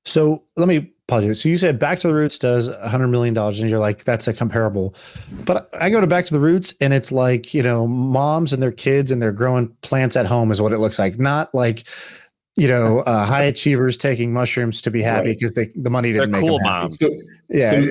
So let me pause you. So you said Back to the Roots does $100 million and you're like, that's a comparable, but I go to Back to the Roots and it's moms and their kids and they're growing plants at home is what it looks like. Not high achievers taking mushrooms to be happy because the money didn't make cool them happy. moms. Yeah,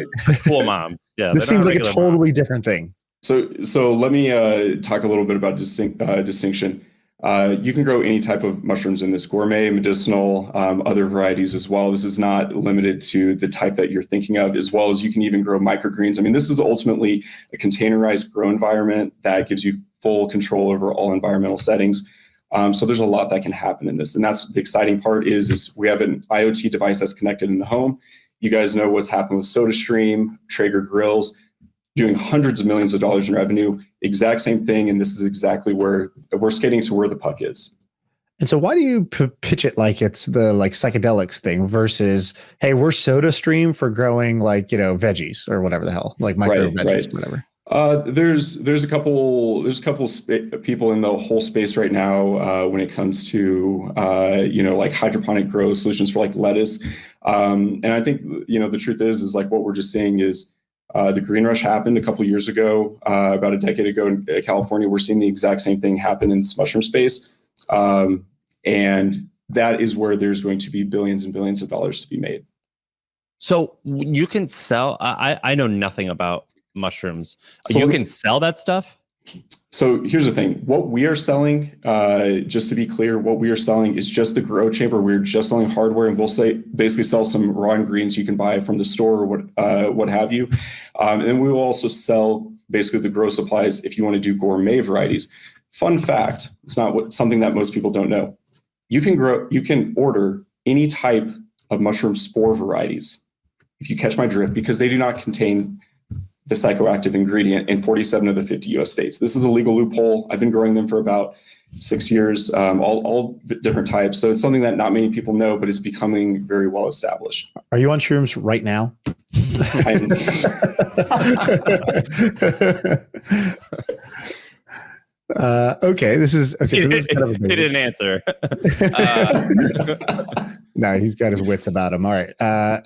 cool moms. Yeah, this seems like a totally different thing. So let me talk a little bit about distinction. You can grow any type of mushrooms in this: gourmet, medicinal, other varieties as well. This is not limited to the type that you're thinking of, as well as you can even grow microgreens. I mean, this is ultimately a containerized grow environment that gives you full control over all environmental settings. So there's a lot that can happen in this. And that's the exciting part is we have an IoT device that's connected in the home. You guys know what's happened with SodaStream, Traeger grills, doing hundreds of millions of dollars in revenue. Exact same thing. And this is exactly where we're skating to where the puck is. And so why do you pitch it like it's the like psychedelics thing versus, hey, we're SodaStream for growing like, veggies or whatever the hell, like micro veggies, whatever. There's a couple people in the whole space right now when it comes to like hydroponic grow solutions for like lettuce. And I think the truth is like what we're just seeing is the green rush happened a couple years ago, about a decade ago in California. We're seeing the exact same thing happen in this mushroom space. And that is where there's going to be billions and billions of dollars to be made. So you can sell, I know nothing about mushrooms. So you can sell that stuff? So here's the thing. What we are selling, just to be clear, what we are selling is just the grow chamber. We're just selling hardware, and we'll basically sell some raw ingredients you can buy from the store or what have you. And then we will also sell basically the grow supplies if you want to do gourmet varieties. Fun fact, it's not something that most people don't know. You can order any type of mushroom spore varieties, if you catch my drift, because they do not contain the psychoactive ingredient in 47 of the 50 US states. This is a legal loophole. I've been growing them for about 6 years, all different types. So it's something that not many people know, but it's becoming very well established. Are you on shrooms right now? Okay, this is kind of a he didn't answer. No, he's got his wits about him. All right.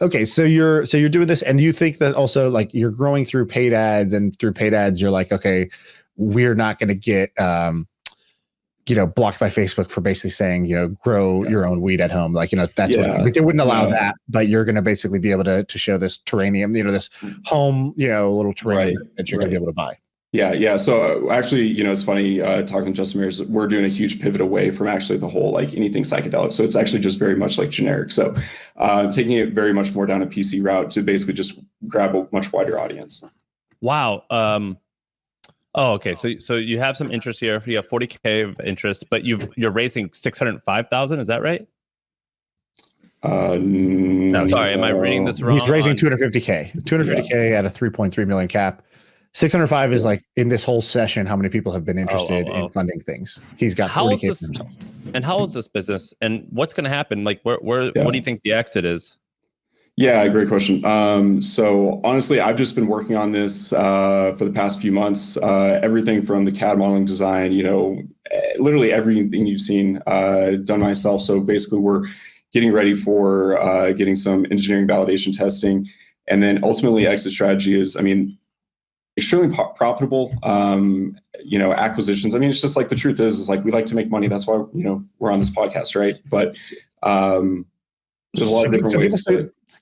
Okay, so you're doing this, and you think that also like you're growing through paid ads, and through paid ads, you're like, okay, we're not going to get blocked by Facebook for basically saying, grow your own weed at home. Like, that's what they wouldn't allow that, but you're going to basically be able to show this terrarium, this home, little terrarium that you're going to be able to buy. Yeah. So actually, it's funny talking to Justin Mears, we're doing a huge pivot away from actually the whole like anything psychedelic. So it's actually just very much like generic. So taking it very much more down a PC route to basically just grab a much wider audience. Wow. Okay. So you have some interest here. You have 40K of interest, but you're raising 605,000. Is that right? No, sorry. Am I reading this wrong? He's raising 250K at a 3.3 million cap. 605 is like in this whole session, how many people have been interested in funding things. He's got 40K himself. And how is this business? And what's going to happen? Like, what do you think the exit is? Yeah, great question. So honestly, I've just been working on this for the past few months. Everything from the CAD modeling design, literally everything you've seen done myself. So basically, we're getting ready for getting some engineering validation testing, and then ultimately, exit strategy is, extremely profitable, acquisitions. It's just like the truth is like we like to make money. That's why, we're on this podcast, right? But there's a lot of different ways.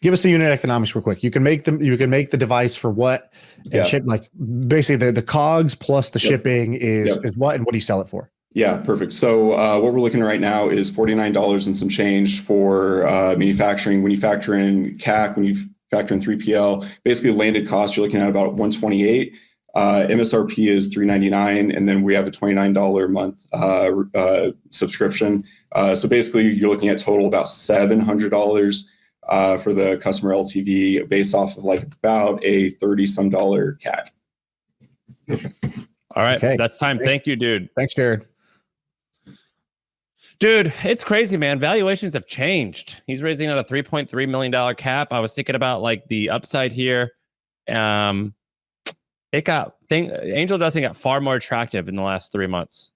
Give us the unit economics real quick. You can make the device for what? And ship, like basically the COGS plus the shipping is what, and what do you sell it for? Yeah, perfect. So what we're looking at right now is $49 and some change for manufacturing. When you factor in CAC, when you factor in 3PL, basically landed cost, you're looking at about $128. MSRP is $399, and then we have a $29 a month subscription. So basically, you're looking at total about $700 for the customer LTV, based off of like about a $30-some CAC. All right, that's time. Thank you, dude. Thanks, Jared. Dude, it's crazy, man. Valuations have changed. He's raising at a $3.3 million cap. I was thinking about like the upside here. Angel Dusting got far more attractive in the last 3 months.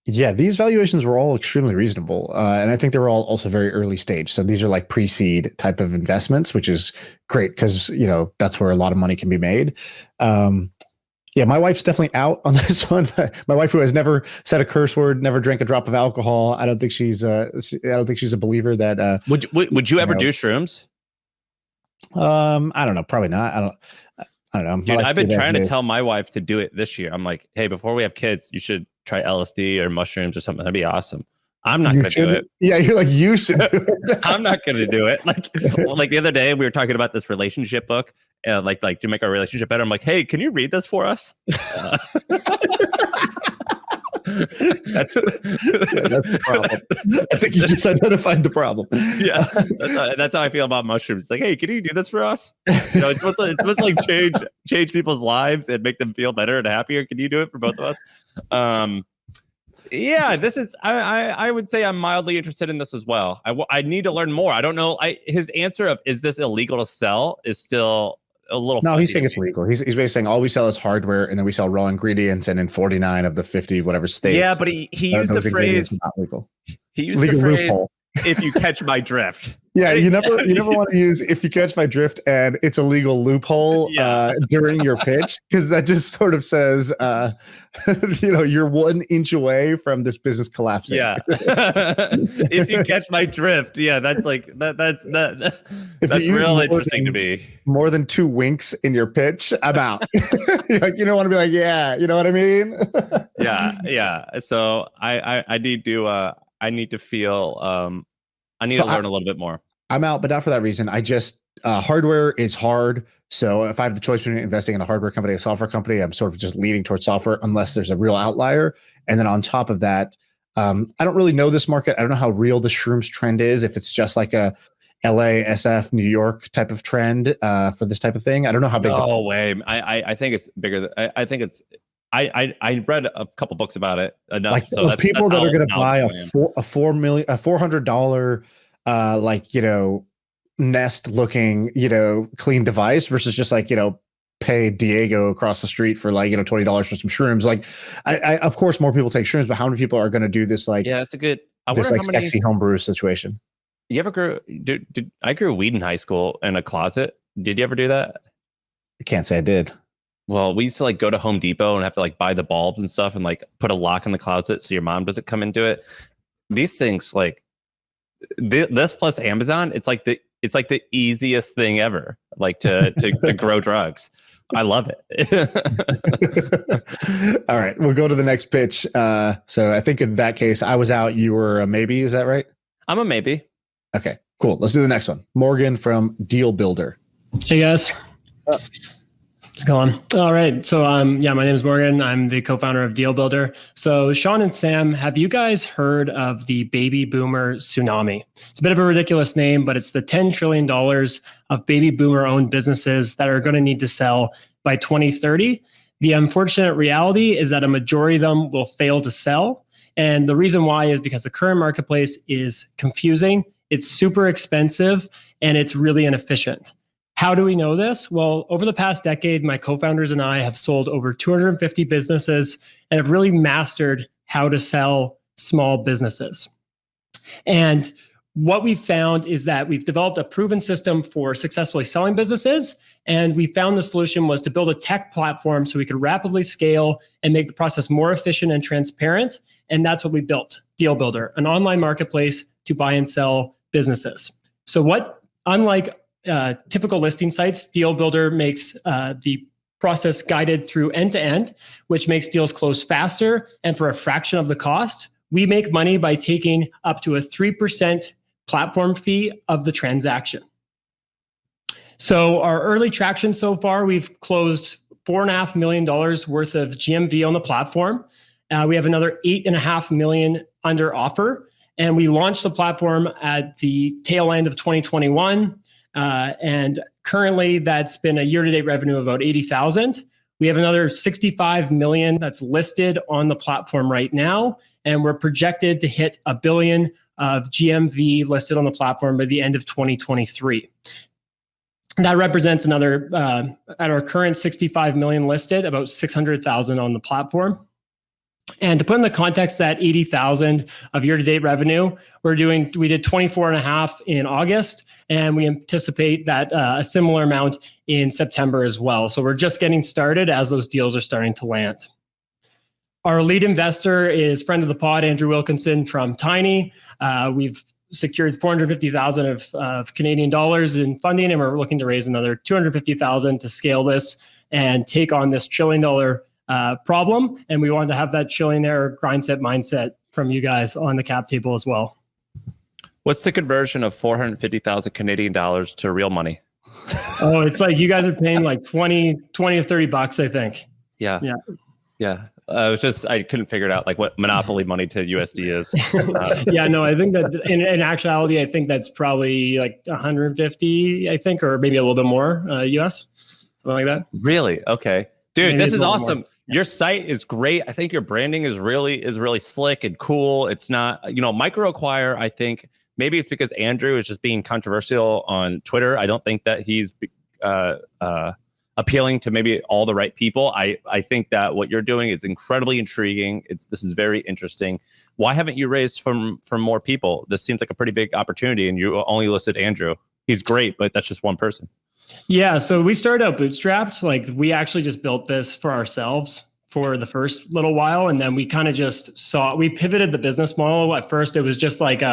Yeah, these valuations were all extremely reasonable. And I think they were all also very early stage. So these are like pre-seed type of investments, which is great because, that's where a lot of money can be made. Yeah, my wife's definitely out on this one. My wife, who has never said a curse word, never drank a drop of alcohol. I don't think she's a believer that. Would you ever do shrooms? I don't know. Probably not. I don't know. Dude, I've been trying to tell my wife to do it this year. I'm like, hey, before we have kids, you should try LSD or mushrooms or something. That'd be awesome. I'm not going to do it. Yeah, you're like, you should do it. I'm not going to do it. Like the other day, we were talking about this relationship book, like to make our relationship better. I'm like, hey, can you read this for us? That's the problem. I think you just identified the problem. Yeah, that's how I feel about mushrooms. It's like, hey, can you do this for us? It's supposed to like change people's lives and make them feel better and happier. Can you do it for both of us? Yeah, this is. I would say I'm mildly interested in this as well. I need to learn more. I don't know. His answer of is this illegal to sell is still a little. No, he's saying it's legal. He's basically saying all we sell is hardware, and then we sell raw ingredients, and in 49 of the 50 whatever states. Yeah, but he used the phrase. Not legal. He used legal the phrase. Loophole. If you catch my drift. Yeah, you never want to use if you catch my drift and it's a legal loophole during your pitch, because that just sort of says you're 1 inch away from this business collapsing. Yeah. If you catch my drift, that's like that's real interesting to me. More than 2 winks in your pitch, I'm out. Like, you don't want to be like, yeah, you know what I mean? Yeah. So I need to feel I need to learn a little bit more. I'm out, but not for that reason. I just hardware is hard. So if I have the choice between investing in a hardware company, a software company, I'm sort of just leaning towards software unless there's a real outlier. And then on top of that, I don't really know this market. I don't know how real the shrooms trend is. If it's just like a LA, SF, New York type of trend for this type of thing. I don't know how big. No way. I think it's bigger. I think it's. I read a couple books about it enough. Like so that's, people that's that are going to buy $400 Nest looking clean device versus just like pay Diego across the street for like $20 for some shrooms. Like I of course more people take shrooms, but how many people are going to do this? Like that's a good. This like sexy homebrew situation. You ever grew? I grew weed in high school in a closet. Did you ever do that? I can't say I did. Well, we used to like go to Home Depot and have to like buy the bulbs and stuff and like put a lock in the closet so your mom doesn't come into it. These things like this plus Amazon, it's like the easiest thing ever, like to grow drugs. I love it. All right, we'll go to the next pitch. So I think in that case, I was out. You were a maybe. Is that right? I'm a maybe. Okay, cool. Let's do the next one. Morgan from Dealbuilder. Hey guys. How's it going? All right. So my name is Morgan. I'm the co-founder of Dealbuilder. So Shaan and Sam, have you guys heard of the baby boomer tsunami? It's a bit of a ridiculous name, but it's the $10 trillion of baby boomer owned businesses that are going to need to sell by 2030. The unfortunate reality is that a majority of them will fail to sell. And the reason why is because the current marketplace is confusing, it's super expensive, and it's really inefficient. How do we know this? Well, over the past decade, my co-founders and I have sold over 250 businesses and have really mastered how to sell small businesses. And what we've found is that we've developed a proven system for successfully selling businesses. And we found the solution was to build a tech platform so we could rapidly scale and make the process more efficient and transparent. And that's what we built, Dealbuilder, an online marketplace to buy and sell businesses. So unlike typical listing sites, Dealbuilder makes the process guided through end to end, which makes deals close faster and for a fraction of the cost. We make money by taking up to a 3% platform fee of the transaction. So our early traction so far, we've closed $4.5 million worth of GMV on the platform. We have another $8.5 million under offer, and we launched the platform at the tail end of 2021. And currently that's been a year-to-date revenue of about 80,000. We have another 65 million that's listed on the platform right now. And we're projected to hit $1 billion of GMV listed on the platform by the end of 2023. That represents another, at our current 65 million listed, about 600,000 on the platform. And to put in the context that 80,000 of year-to-date revenue, we did 24.5 in August, and we anticipate that a similar amount in September as well. So we're just getting started as those deals are starting to land. Our lead investor is friend of the pod, Andrew Wilkinson from Tiny. We've secured 450,000 of Canadian dollars in funding, and we're looking to raise another 250,000 to scale this and take on this $1 trillion problem. And we wanted to have that trillionaire grindset mindset from you guys on the cap table as well. What's the conversion of 450,000 Canadian dollars to real money? Oh, it's like you guys are paying like 20 to $30, I think. Yeah. I couldn't figure it out, like what monopoly money to USD is. Yeah, no, I think that in actuality, I think that's probably like 150, I think, or maybe a little bit more US, something like that. Really? Okay. Dude, Maybe this a is little awesome. more. Your site is great. I think your branding is really slick and cool. It's not, micro acquire, I think maybe it's because Andrew is just being controversial on Twitter. I don't think that he's appealing to maybe all the right people. I think that what you're doing is incredibly intriguing. This is very interesting. Why haven't you raised from more people? This seems like a pretty big opportunity, and you only listed Andrew. He's great, but that's just one person. Yeah, so we started out bootstrapped. Like we actually just built this for ourselves for the first little while, and then we kind of just we pivoted the business model. At first, it was just like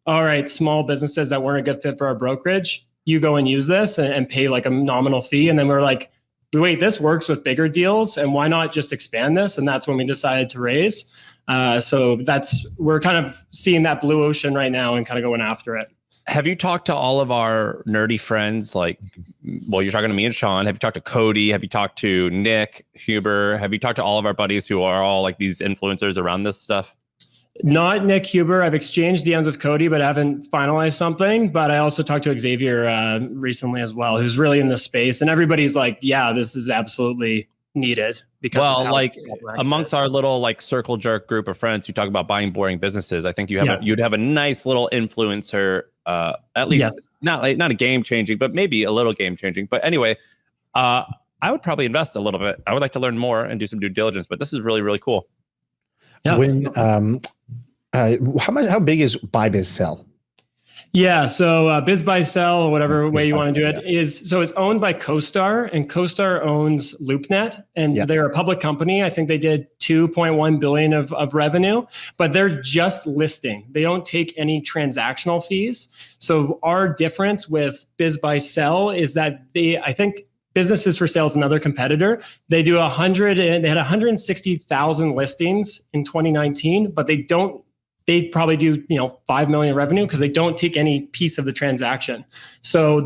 all right, small businesses that weren't a good fit for our brokerage, you go and use this and pay like a nominal fee. And then we're like, wait, this works with bigger deals, and why not just expand this? And that's when we decided to raise. So we're kind of seeing that blue ocean right now and kind of going after it. Have you talked to all of our nerdy friends? Like, well, you're talking to me and Shaan. Have you talked to Cody? Have you talked to Nick, Huber? Have you talked to all of our buddies who are all like these influencers around this stuff? Not Nick Huber. I've exchanged DMs with Cody, but I haven't finalized something. But I also talked to Xavier recently as well, who's really in this space. And everybody's like, yeah, this is absolutely needed. Because like amongst our little like circle jerk group of friends who talk about buying boring businesses, I think you'd have a nice little influencer, at least not a game changing, but maybe a little game changing. But anyway, I would probably invest a little bit. I would like to learn more and do some due diligence, but this is really, really cool. Yeah. When how big is buy biz sell? Yeah, so biz buy sell, or whatever way you want to do it, it's owned by CoStar, and CoStar owns LoopNet, and they're a public company. I think they did 2.1 billion of revenue, but they're just listing. They don't take any transactional fees. So our difference with biz buy sell is that I think Businesses for Sale is another competitor. They had 160,000 listings in 2019, but they probably do 5 million revenue because they don't take any piece of the transaction. So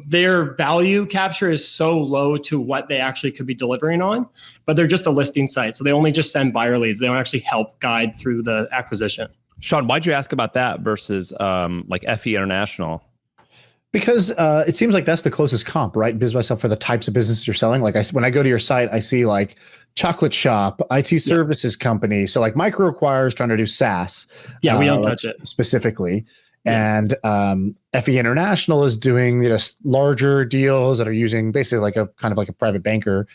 their value capture is so low to what they actually could be delivering on, but they're just a listing site. So they only just send buyer leads. They don't actually help guide through the acquisition. Shaan, why'd you ask about that versus like FE International? Because it seems like that's the closest comp, right? Biz by Sell for the types of businesses you're selling. Like when I go to your site, I see like chocolate shop, IT services company. So like micro acquirers trying to do SaaS. Yeah, we don't touch it specifically. And FE International is doing larger deals that are using basically like a kind of like a private banker.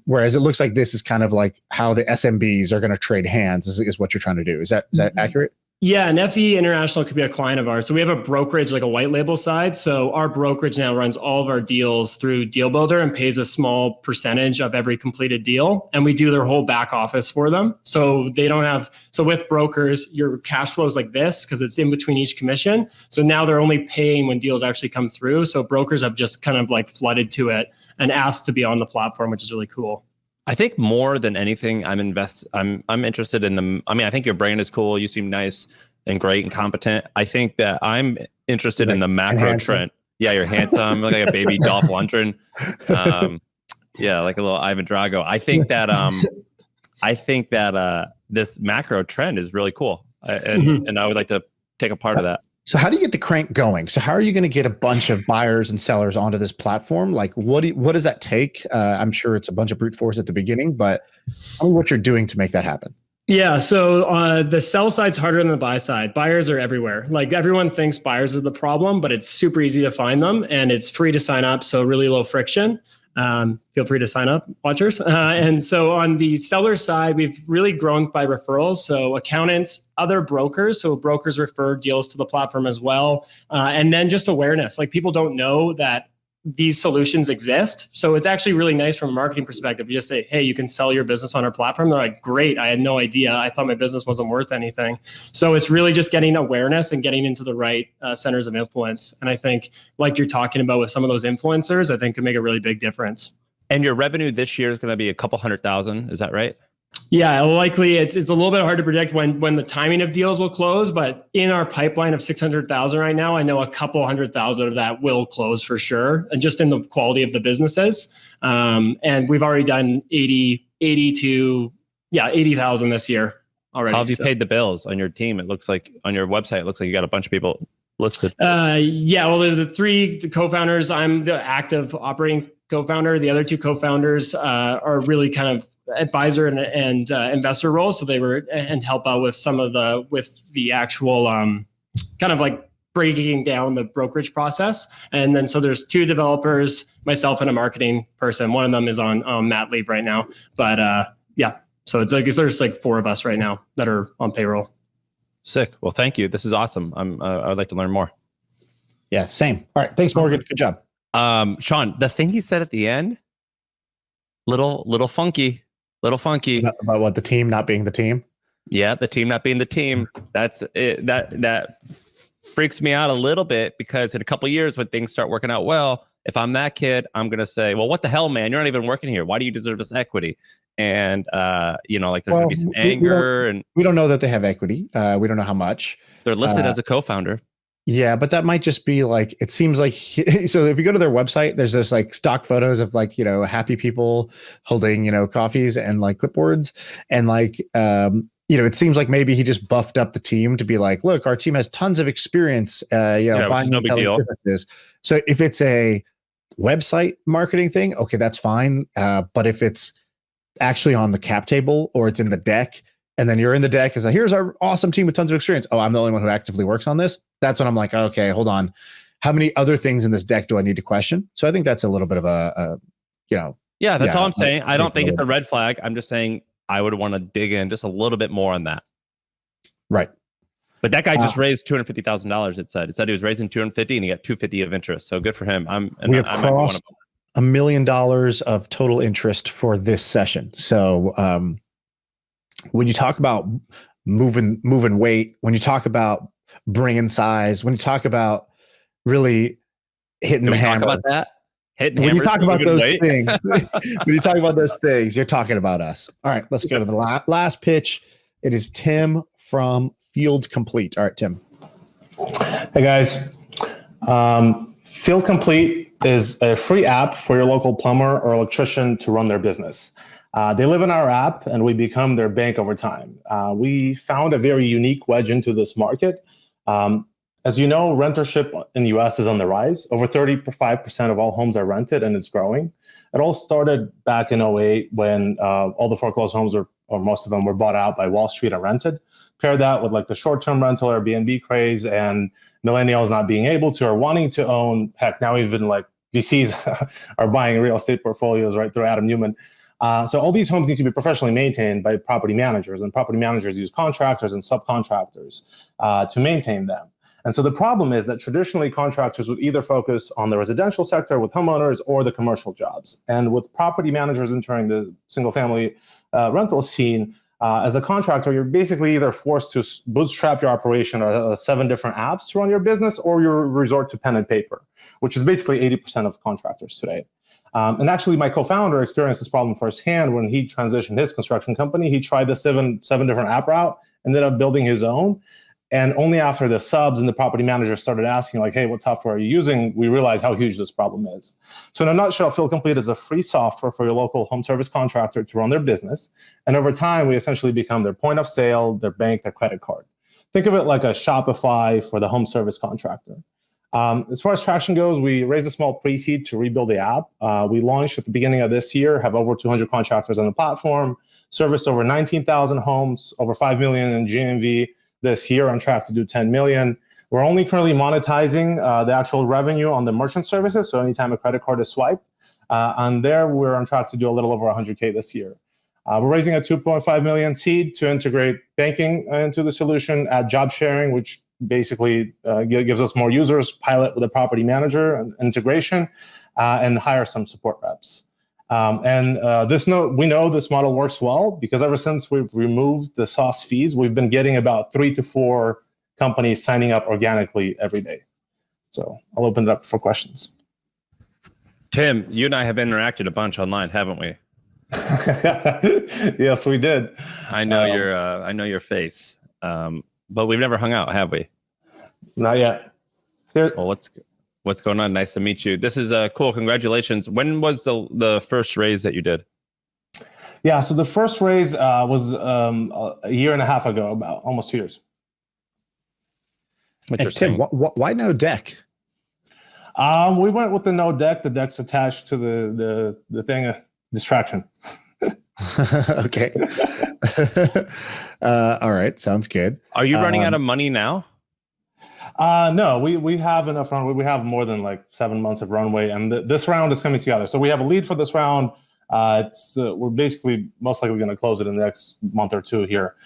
Whereas it looks like this is kind of like how the SMBs are going to trade hands is what you're trying to do. Is that accurate? Yeah, and FE International could be a client of ours. So we have a brokerage, like a white label side. So our brokerage now runs all of our deals through Dealbuilder and pays a small percentage of every completed deal. And we do their whole back office for them. So with brokers, your cash flow is like this because it's in between each commission. So now they're only paying when deals actually come through. So brokers have just kind of like flooded to it and asked to be on the platform, which is really cool. I think more than anything, I'm interested in I think your brand is cool. You seem nice and great and competent. I think that I'm interested in the macro trend. Yeah, you're handsome. Look like a baby Dolph Lundgren. Yeah, like a little Ivan Drago. I think that this macro trend is really cool, and I would like to take a part of that. So how do you get the crank going? So how are you going to get a bunch of buyers and sellers onto this platform? Like what does that take? I'm sure it's a bunch of brute force at the beginning, but tell me what you're doing to make that happen. Yeah, so the sell side's harder than the buy side. Buyers are everywhere. Like everyone thinks buyers are the problem, but it's super easy to find them and it's free to sign up. So really low friction. Feel free to sign up, watchers. And so on the seller side, we've really grown by referrals. So accountants, other brokers. So brokers refer deals to the platform as well. And then just awareness. Like people don't know that these solutions exist. So it's actually really nice from a marketing perspective. You just say, hey, you can sell your business on our platform. They're like, great. I had no idea. I thought my business wasn't worth anything. So it's really just getting awareness and getting into the right centers of influence. And I think like you're talking about with some of those influencers, I think could make a really big difference. And your revenue this year is going to be a couple 100,000. Is that right? Yeah, likely it's a little bit hard to predict when the timing of deals will close, but in our pipeline of 600,000 right now, I know a couple 100,000 of that will close for sure, and just in the quality of the businesses. And we've already done 80,000 this year already. How have you paid the bills on your team? It looks like on your website, it looks like you got a bunch of people listed. Yeah, well, the three co-founders, I'm the active operating co-founder. The other two co-founders are really kind of advisor and investor roles. So they were and help out with some of the actual kind of like breaking down the brokerage process. And then so there's two developers, myself and a marketing person. One of them is on mat leave right now. But yeah, so it's like there's like four of us right now that are on payroll. Sick. Well, thank you. This is awesome. I would like to learn more. Yeah, same. All right. Thanks, Morgan. Good job. Shaan, the thing he said at the end, little funky. About what, the team not being the team? Yeah, the team not being the team. That's it. That freaks me out a little bit, because in a couple of years when things start working out well, if I'm that kid, I'm gonna say, well, what the hell, man? You're not even working here. Why do you deserve this equity? And like there's gonna be some anger, and we don't know that they have equity. We don't know how much. They're listed as a co-founder. Yeah, but that might just be like, it seems like, so if you go to their website, there's this like stock photos of like, happy people holding, coffees and like clipboards. And like, it seems like maybe he just buffed up the team to be like, look, our team has tons of experience, buying no big deal. businesses. So if it's a website marketing thing, okay, that's fine. But if it's actually on the cap table or it's in the deck, and then you're in the deck, is like, here's our awesome team with tons of experience. Oh, I'm the only one who actively works on this. That's when I'm like, okay, hold on. How many other things in this deck do I need to question? So I think that's a little bit of Yeah, that's all I'm saying. I don't think it's a red flag. I'm just saying I would want to dig in just a little bit more on that. Right. But that guy just raised $250,000. It said he was raising 250 and he got 250 of interest. So good for him. We have crossed $1 million of total interest for this session. So when you talk about moving weight, when you talk about bringing size, when you talk about really hitting the hammer, talk about that? Hitting when you talk about those weight? things, when you talk about those things, you're talking about us. All right, let's go to the last pitch. It is Tim from Field Complete. All right, Tim. Hey guys, Field Complete is a free app for your local plumber or electrician to run their business. They live in our app and we become their bank over time. We found a very unique wedge into this market. As you know, rentership in the US is on the rise. Over 35% of all homes are rented and it's growing. It all started back in 2008 when all the foreclosed homes or most of them were bought out by Wall Street and rented. Pair that with like the short-term rental Airbnb craze and millennials not being able to or wanting to own. Heck, now even like VCs are buying real estate portfolios right through Adam Newman. So all these homes need to be professionally maintained by property managers, and property managers use contractors and subcontractors to maintain them. And so the problem is that traditionally contractors would either focus on the residential sector with homeowners or the commercial jobs. And with property managers entering the single family rental scene, as a contractor, you're basically either forced to bootstrap your operation or 7 different apps to run your business, or you resort to pen and paper, which is basically 80% of contractors today. And actually, my co-founder experienced this problem firsthand when he transitioned his construction company. He tried the seven different app route, ended up building his own. And only after the subs and the property manager started asking, like, hey, what software are you using? We realized how huge this problem is. So in a nutshell, Field Complete is a free software for your local home service contractor to run their business. And over time, we essentially become their point of sale, their bank, their credit card. Think of it like a Shopify for the home service contractor. As far as traction goes, we raised a small pre-seed to rebuild the app. We launched at the beginning of this year, have over 200 contractors on the platform, serviced over 19,000 homes, over 5 million in GMV this year, on track to do 10 million. We're only currently monetizing the actual revenue on the merchant services. So anytime a credit card is swiped, on there, we're on track to do a little over 100K this year. We're raising a 2.5 million seed to integrate banking into the solution, add job sharing, which basically gives us more users, pilot with a property manager and integration, and hire some support reps. We know this model works well because ever since we've removed the SaaS fees, we've been getting about 3 to 4 companies signing up organically every day. So I'll open it up for questions. Tim, you and I have interacted a bunch online, haven't we? Yes, we did. I know your face, but we've never hung out, have we? Not yet. Well, what's going on? Nice to meet you. This is cool. Congratulations. When was the first raise that you did? Yeah, so the first raise was a year and a half ago, about almost 2 years. And Tim, why no deck? We went with the no deck. The deck's attached to the thing, distraction. Okay. All right, sounds good. Are you running out of money now? No, we have enough runway. We have more than like 7 months of runway, and this round is coming together. So we have a lead for this round. We're basically most likely going to close it in the next month or two here.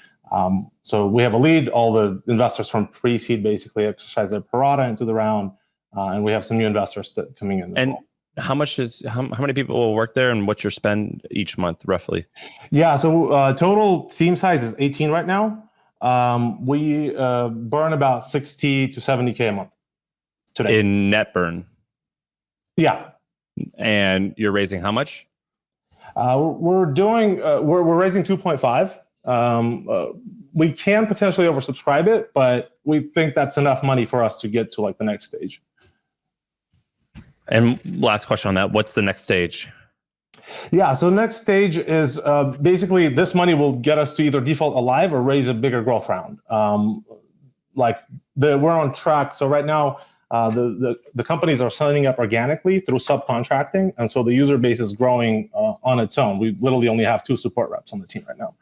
So we have a lead. All the investors from pre-seed basically exercise their prorata into the round, and we have some new investors coming in. And how many people will work there, and what's your spend each month roughly? Yeah, so total team size is 18 right now. We burn about 60 to 70K a month today. In net burn? Yeah. And you're raising how much? We're raising 2.5. We can potentially oversubscribe it, but we think that's enough money for us to get to like the next stage. And last question on that, what's the next stage? Yeah, so next stage is basically this money will get us to either default alive or raise a bigger growth round. We're on track. So right now, the companies are signing up organically through subcontracting, and so the user base is growing on its own. We literally only have 2 support reps on the team right now,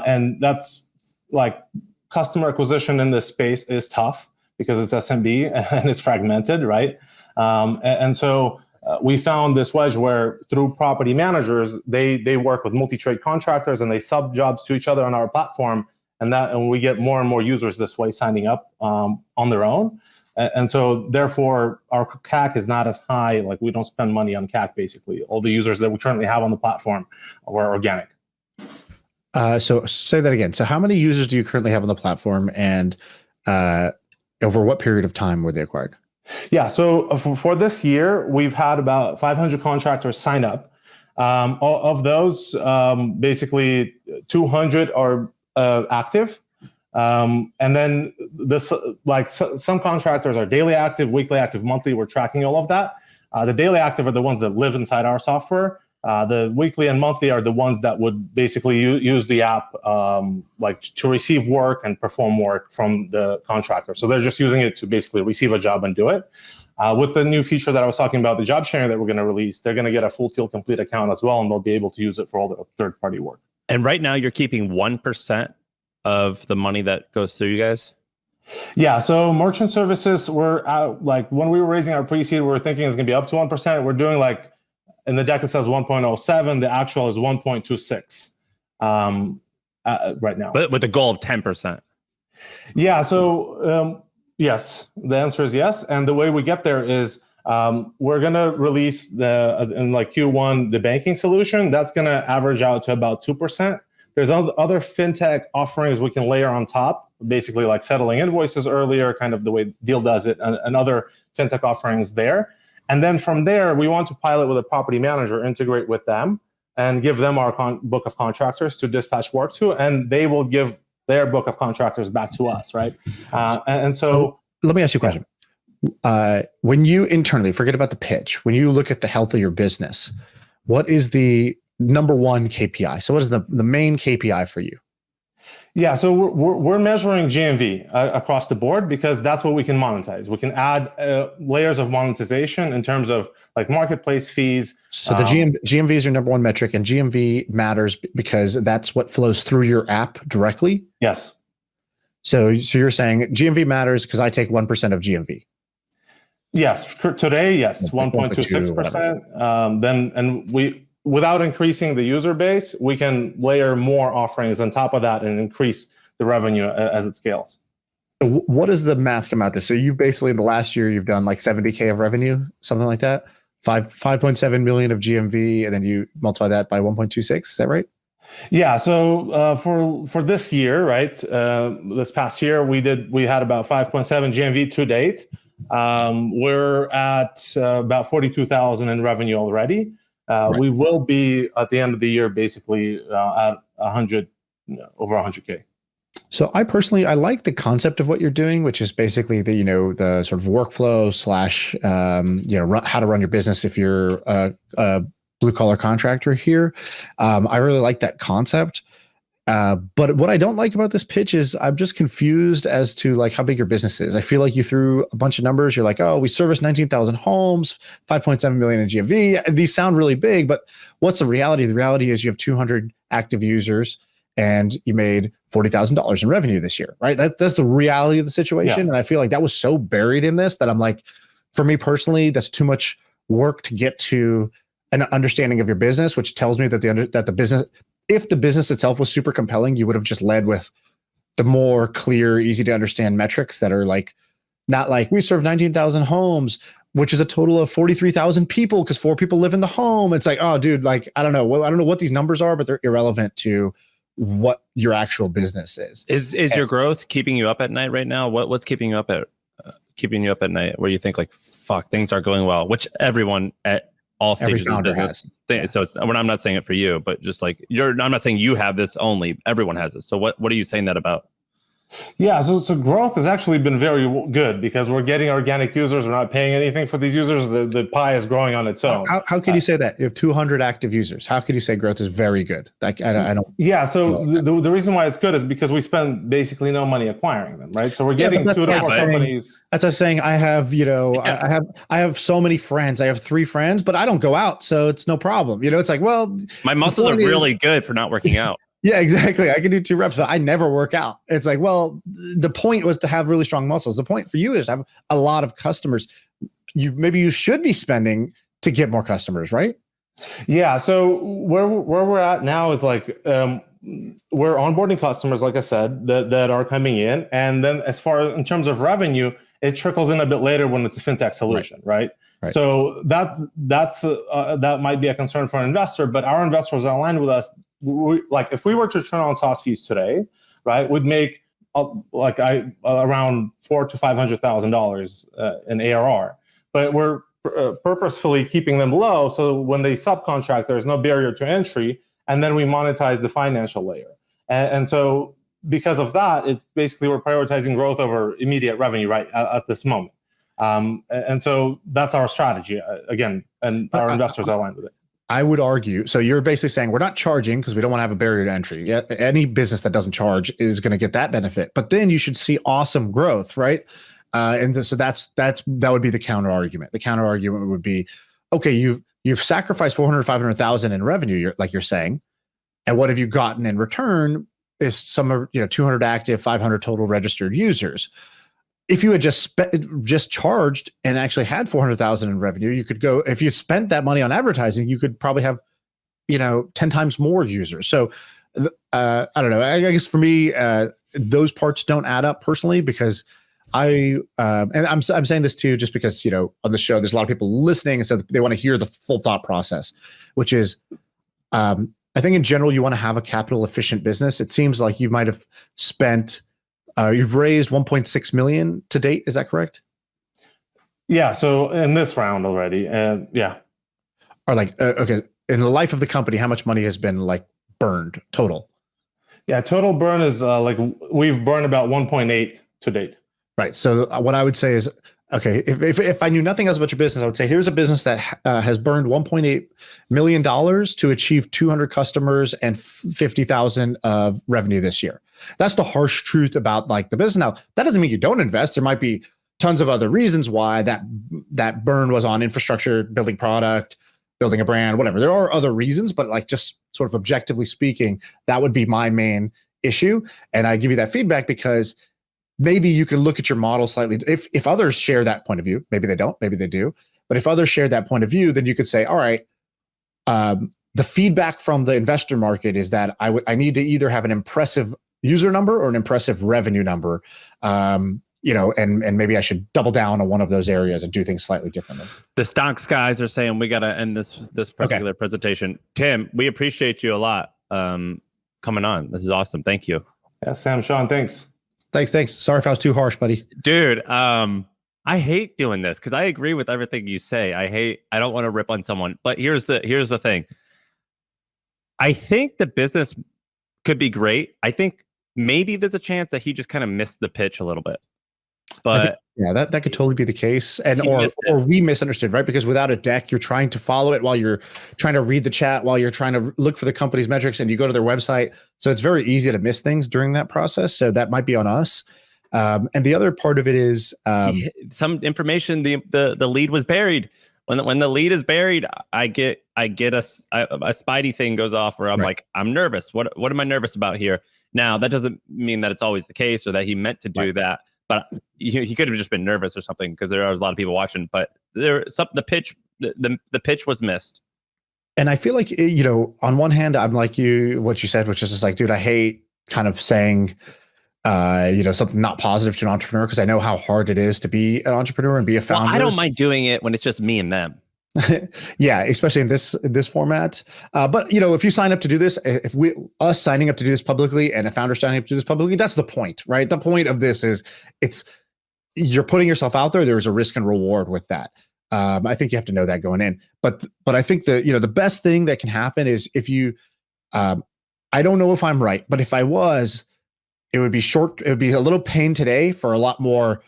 and that's like customer acquisition in this space is tough because it's SMB and it's fragmented, right? And so we found this wedge where through property managers, they work with multi-trade contractors and they sub jobs to each other on our platform, and we get more and more users this way signing up on their own. And so therefore our CAC is not as high. Like we don't spend money on CAC basically. All the users that we currently have on the platform were organic. So say that again. So how many users do you currently have on the platform, and over what period of time were they acquired? Yeah, so for this year, we've had about 500 contractors sign up. Of those, basically 200 are active. And then some contractors are daily active, weekly active, monthly. We're tracking all of that. The daily active are the ones that live inside our software. The weekly and monthly are the ones that would basically use the app to receive work and perform work from the contractor. So they're just using it to basically receive a job and do it. With the new feature that I was talking about, the job sharing that we're going to release, they're going to get a full field complete account as well, and they'll be able to use it for all the third-party work. And right now you're keeping 1% of the money that goes through you guys? Yeah, so merchant services, we're out, when we were raising our pre-seed, we were thinking it's going to be up to 1%. We're doing in the deck it says 1.07. The actual is 1.26 right now. But with the goal of 10%. Yeah. So yes, the answer is yes. And the way we get there is we're gonna release in Q1 the banking solution. That's gonna average out to about 2%. There's other fintech offerings we can layer on top, basically like settling invoices earlier, kind of the way Deal does it, and other fintech offerings there. And then from there, we want to pilot with a property manager, integrate with them, and give them our book of contractors to dispatch work to, and they will give their book of contractors back to us, right? And so, let me ask you a question. When you internally, forget about the pitch, when you look at the health of your business, what is the number one KPI? So what is the main KPI for you? Yeah, so we're measuring GMV across the board because that's what we can monetize. We can add layers of monetization in terms of marketplace fees. So the GMV is your number one metric, and GMV matters because that's what flows through your app directly? Yes. So you're saying GMV matters because I take 1% of GMV? Yes, today, yes, 1.26%. And we, without increasing the user base, we can layer more offerings on top of that and increase the revenue as it scales. What does the math come out to? So you've basically in the last year, you've done like 70K of revenue, something like that, 5.7 million of GMV, and then you multiply that by 1.26. Is that right? Yeah. So for this year, right, this past year, we had about 5.7 GMV to date. We're at about 42,000 in revenue already. We will be at the end of the year basically at 100, over 100K. So I personally, I like the concept of what you're doing, which is basically the, the sort of workflow slash, how to run your business if you're a blue collar contractor here. I really like that concept. But what I don't like about this pitch is I'm just confused as to like how big your business is. I feel like you threw a bunch of numbers. You're like, oh, we service 19,000 homes, 5.7 million in GMV. These sound really big, but what's the reality? The reality is you have 200 active users and you made $40,000 in revenue this year, right? That's the reality of the situation. Yeah. And I feel like that was so buried in this that I'm like, for me personally, that's too much work to get to an understanding of your business, which tells me that the business, if the business itself was super compelling, you would have just led with the more clear, easy to understand metrics that are like, not like we serve 19,000 homes, which is a total of 43,000 people because 4 people live in the home. It's like, oh, dude, like, I don't know what these numbers are, but they're irrelevant to what your actual business is. Is your growth keeping you up at night right now? What's keeping you up at night where you think like, fuck, things are going well, which everyone at all stages of business. So I'm not saying it for you, but just like I'm not saying you have this only, everyone has this. So what are you saying that about? Yeah, so growth has actually been very good because we're getting organic users. We're not paying anything for these users. The pie is growing on its own. How can you say that? You have 200 active users. How could you say growth is very good? Like, I don't. Yeah, so the reason why it's good is because we spend basically no money acquiring them, right? So we're getting 2 to 4 companies. That's us saying I have, I have so many friends. I have 3 friends, but I don't go out, so it's no problem. It's like, well, my muscles are really good for not working out. Yeah, exactly. I can do 2 reps, but I never work out. It's like, well, the point was to have really strong muscles. The point for you is to have a lot of customers. Maybe you should be spending to get more customers, right? Yeah. So where we're at now is like we're onboarding customers, like I said, that are coming in, and then as far as in terms of revenue, it trickles in a bit later when it's a fintech solution, right? So that might be a concern for an investor, but our investors are aligned with us. Like if we were to turn on SaaS fees today, right, would make around $400,000 to $500,000 in ARR, but we're purposefully keeping them low so when they subcontract, there's no barrier to entry, and then we monetize the financial layer. And so because of that, it's basically we're prioritizing growth over immediate revenue right at this moment. And so that's our strategy again, and our investors are aligned with it. I would argue, so you're basically saying we're not charging because we don't want to have a barrier to entry. Yeah, any business that doesn't charge is going to get that benefit, but then you should see awesome growth, right? And so that would be the counter argument. The counter argument would be, okay, you've sacrificed 400, 500,000 in revenue, you're saying, and what have you gotten in return is some 200 active, 500 total registered users. If you had just charged and actually had 400,000 in revenue, you could go, if you spent that money on advertising, you could probably have, 10 times more users. So I don't know. I guess for me, those parts don't add up personally because and I'm saying this too, just because, on the show, there's a lot of people listening. And so they want to hear the full thought process, which is, I think in general, you want to have a capital efficient business. It seems like you might have spent, you've raised 1.6 million to date. Is that correct? Yeah. So in this round already, yeah. Or okay, in the life of the company, how much money has been burned total? Yeah, total burn is we've burned about 1.8 to date. Right. So what I would say is, okay, if I knew nothing else about your business, I would say here's a business that has burned $1.8 million to achieve 200 customers and 50,000 of revenue this year. That's the harsh truth about the business. Now, that doesn't mean you don't invest. There might be tons of other reasons why that burn was on infrastructure, building product, building a brand, whatever. There are other reasons, but just sort of objectively speaking, that would be my main issue. And I give you that feedback because maybe you can look at your model slightly. If others share that point of view, maybe they don't, maybe they do. But if others share that point of view, then you could say, all right, the feedback from the investor market is that I need to either have an impressive user number or an impressive revenue number, and maybe I should double down on one of those areas and do things slightly differently. The stocks guys are saying we got to end this particular presentation. Tim, we appreciate you a lot coming on. This is awesome. Thank you. Yeah, Sam, Shaan, thanks. Thanks. Sorry if I was too harsh, buddy. Dude, I'm I hate doing this because I agree with everything you say. I don't want to rip on someone, but here's the thing. I think the business could be great. I think maybe there's a chance that he just kind of missed the pitch a little bit. But that could totally be the case. And or we misunderstood, right? Because without a deck, you're trying to follow it while you're trying to read the chat, while you're trying to look for the company's metrics, and you go to their website. So it's very easy to miss things during that process. So that might be on us. And the other part of it is some information. The lead was buried. When the lead is buried, I get a spidey thing goes off where I'm like, I'm nervous. What am I nervous about here? Now that doesn't mean that it's always the case or that he meant to do that. But he could have just been nervous or something because there was a lot of people watching. But the pitch was missed. And I feel like, on one hand, I'm like what you said, which is just like, dude, I hate kind of saying, something not positive to an entrepreneur because I know how hard it is to be an entrepreneur and be a founder. Well, I don't mind doing it when it's just me and them. Yeah, especially in this format. But if you sign up to do this, if us signing up to do this publicly and a founder signing up to do this publicly, that's the point, right? The point of this is you're putting yourself out there. There's a risk and reward with that. I think you have to know that going in. But I think the best thing that can happen is if you, I don't know if I'm right, but if I was, it would be short. It would be a little pain today for a lot more,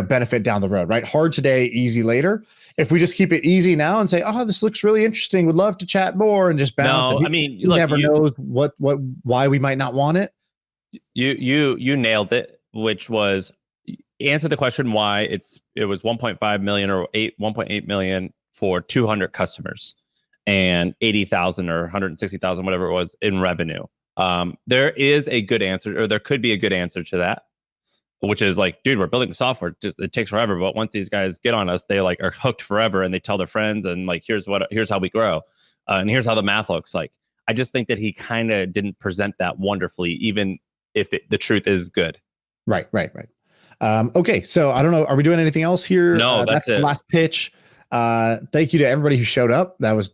benefit down the road, right? Hard today, easy later. If we just keep it easy now and say, oh, this looks really interesting, would love to chat more and just bounce. No, he never knows why we might not want it. You nailed it, which was answer the question why it was 1.5 million or 1.8 million for 200 customers and 80,000 or 160,000, whatever it was in revenue. There is a good answer, or there could be a good answer to that, which is like, dude, we're building software. It takes forever. But once these guys get on us, they are hooked forever, and they tell their friends, and here's how we grow, and here's how the math looks like. I just think that he kind of didn't present that wonderfully, even if the truth is good. Right. Okay, so I don't know. Are we doing anything else here? No, that's it. The last pitch. Thank you to everybody who showed up. That was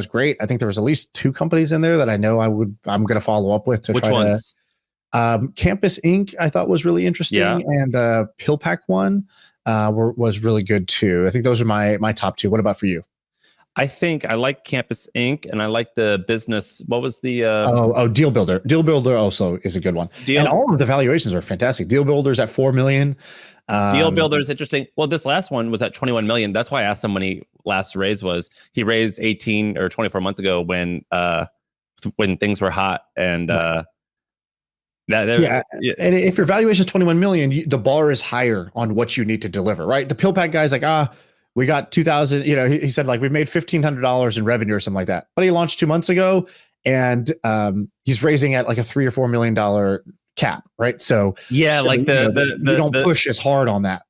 great. I think there was at least 2 companies in there that I know I'm going to follow up with. Which ones? Campus Inc. I thought was really interesting, and the PillPack one was really good too. I think those are my top 2. What about for you? I think I like Campus Inc. and I like the business. What was the Dealbuilder? Dealbuilder also is a good one. And all of the valuations are fantastic. Dealbuilder's at 4 million. Dealbuilder is interesting. Well, this last one was at 21 million. That's why I asked him when he last raised was. He raised 18 or 24 months ago when things were hot and. And if your valuation is 21 million, the bar is higher on what you need to deliver, right? The PillPack guy's like, we got 2,000, he said we made $1,500 in revenue or something like that. But he launched 2 months ago and he's raising at like a $3 or $4 million cap, right? So you don't push as hard on that.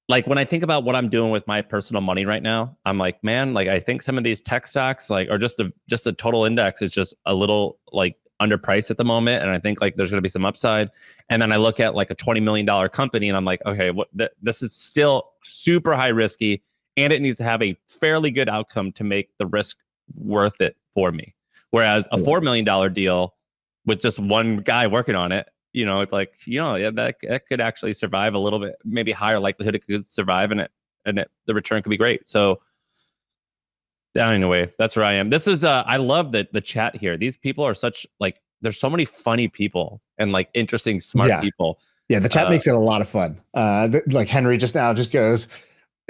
Like when I think about what I'm doing with my personal money right now, I'm like, man, I think some of these tech stocks, or just the total index is just a little underpriced at the moment, and I think there's going to be some upside. And then I look at a $20 million company, and I'm like, okay, this is still super high risky, and it needs to have a fairly good outcome to make the risk worth it for me. Whereas a $4 million deal with just one guy working on it, it's that could actually survive a little bit, maybe higher likelihood it could survive, and the return could be great. So. Anyway, that's where I am. This is I love the chat here. These people are such there's so many funny people and interesting, smart people. Yeah, the chat makes it a lot of fun. Henry just goes,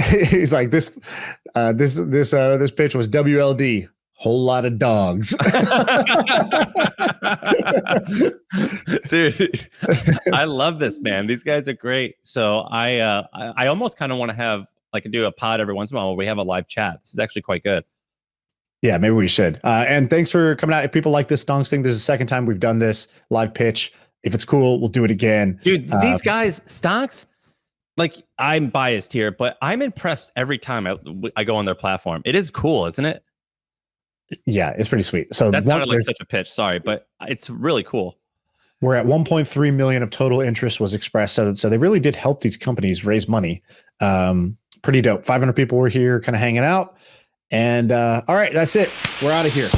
he's like this pitch was WLD, whole lot of dogs. Dude, I love this, man. These guys are great. So I almost kind of want to have do a pod every once in a while where we have a live chat. This is actually quite good. Yeah, maybe we should. And thanks for coming out. If people like this stonks thing, this is the second time we've done this live pitch. If it's cool, we'll do it again. Dude, these guys, stonks, I'm biased here, but I'm impressed every time I go on their platform. It is cool, isn't it? Yeah, it's pretty sweet. So that sounded like such a pitch. Sorry, but it's really cool. We're at 1.3 million of total interest was expressed. So they really did help these companies raise money. Pretty dope. 500 people were here kind of hanging out. And all right, that's it. We're out of here.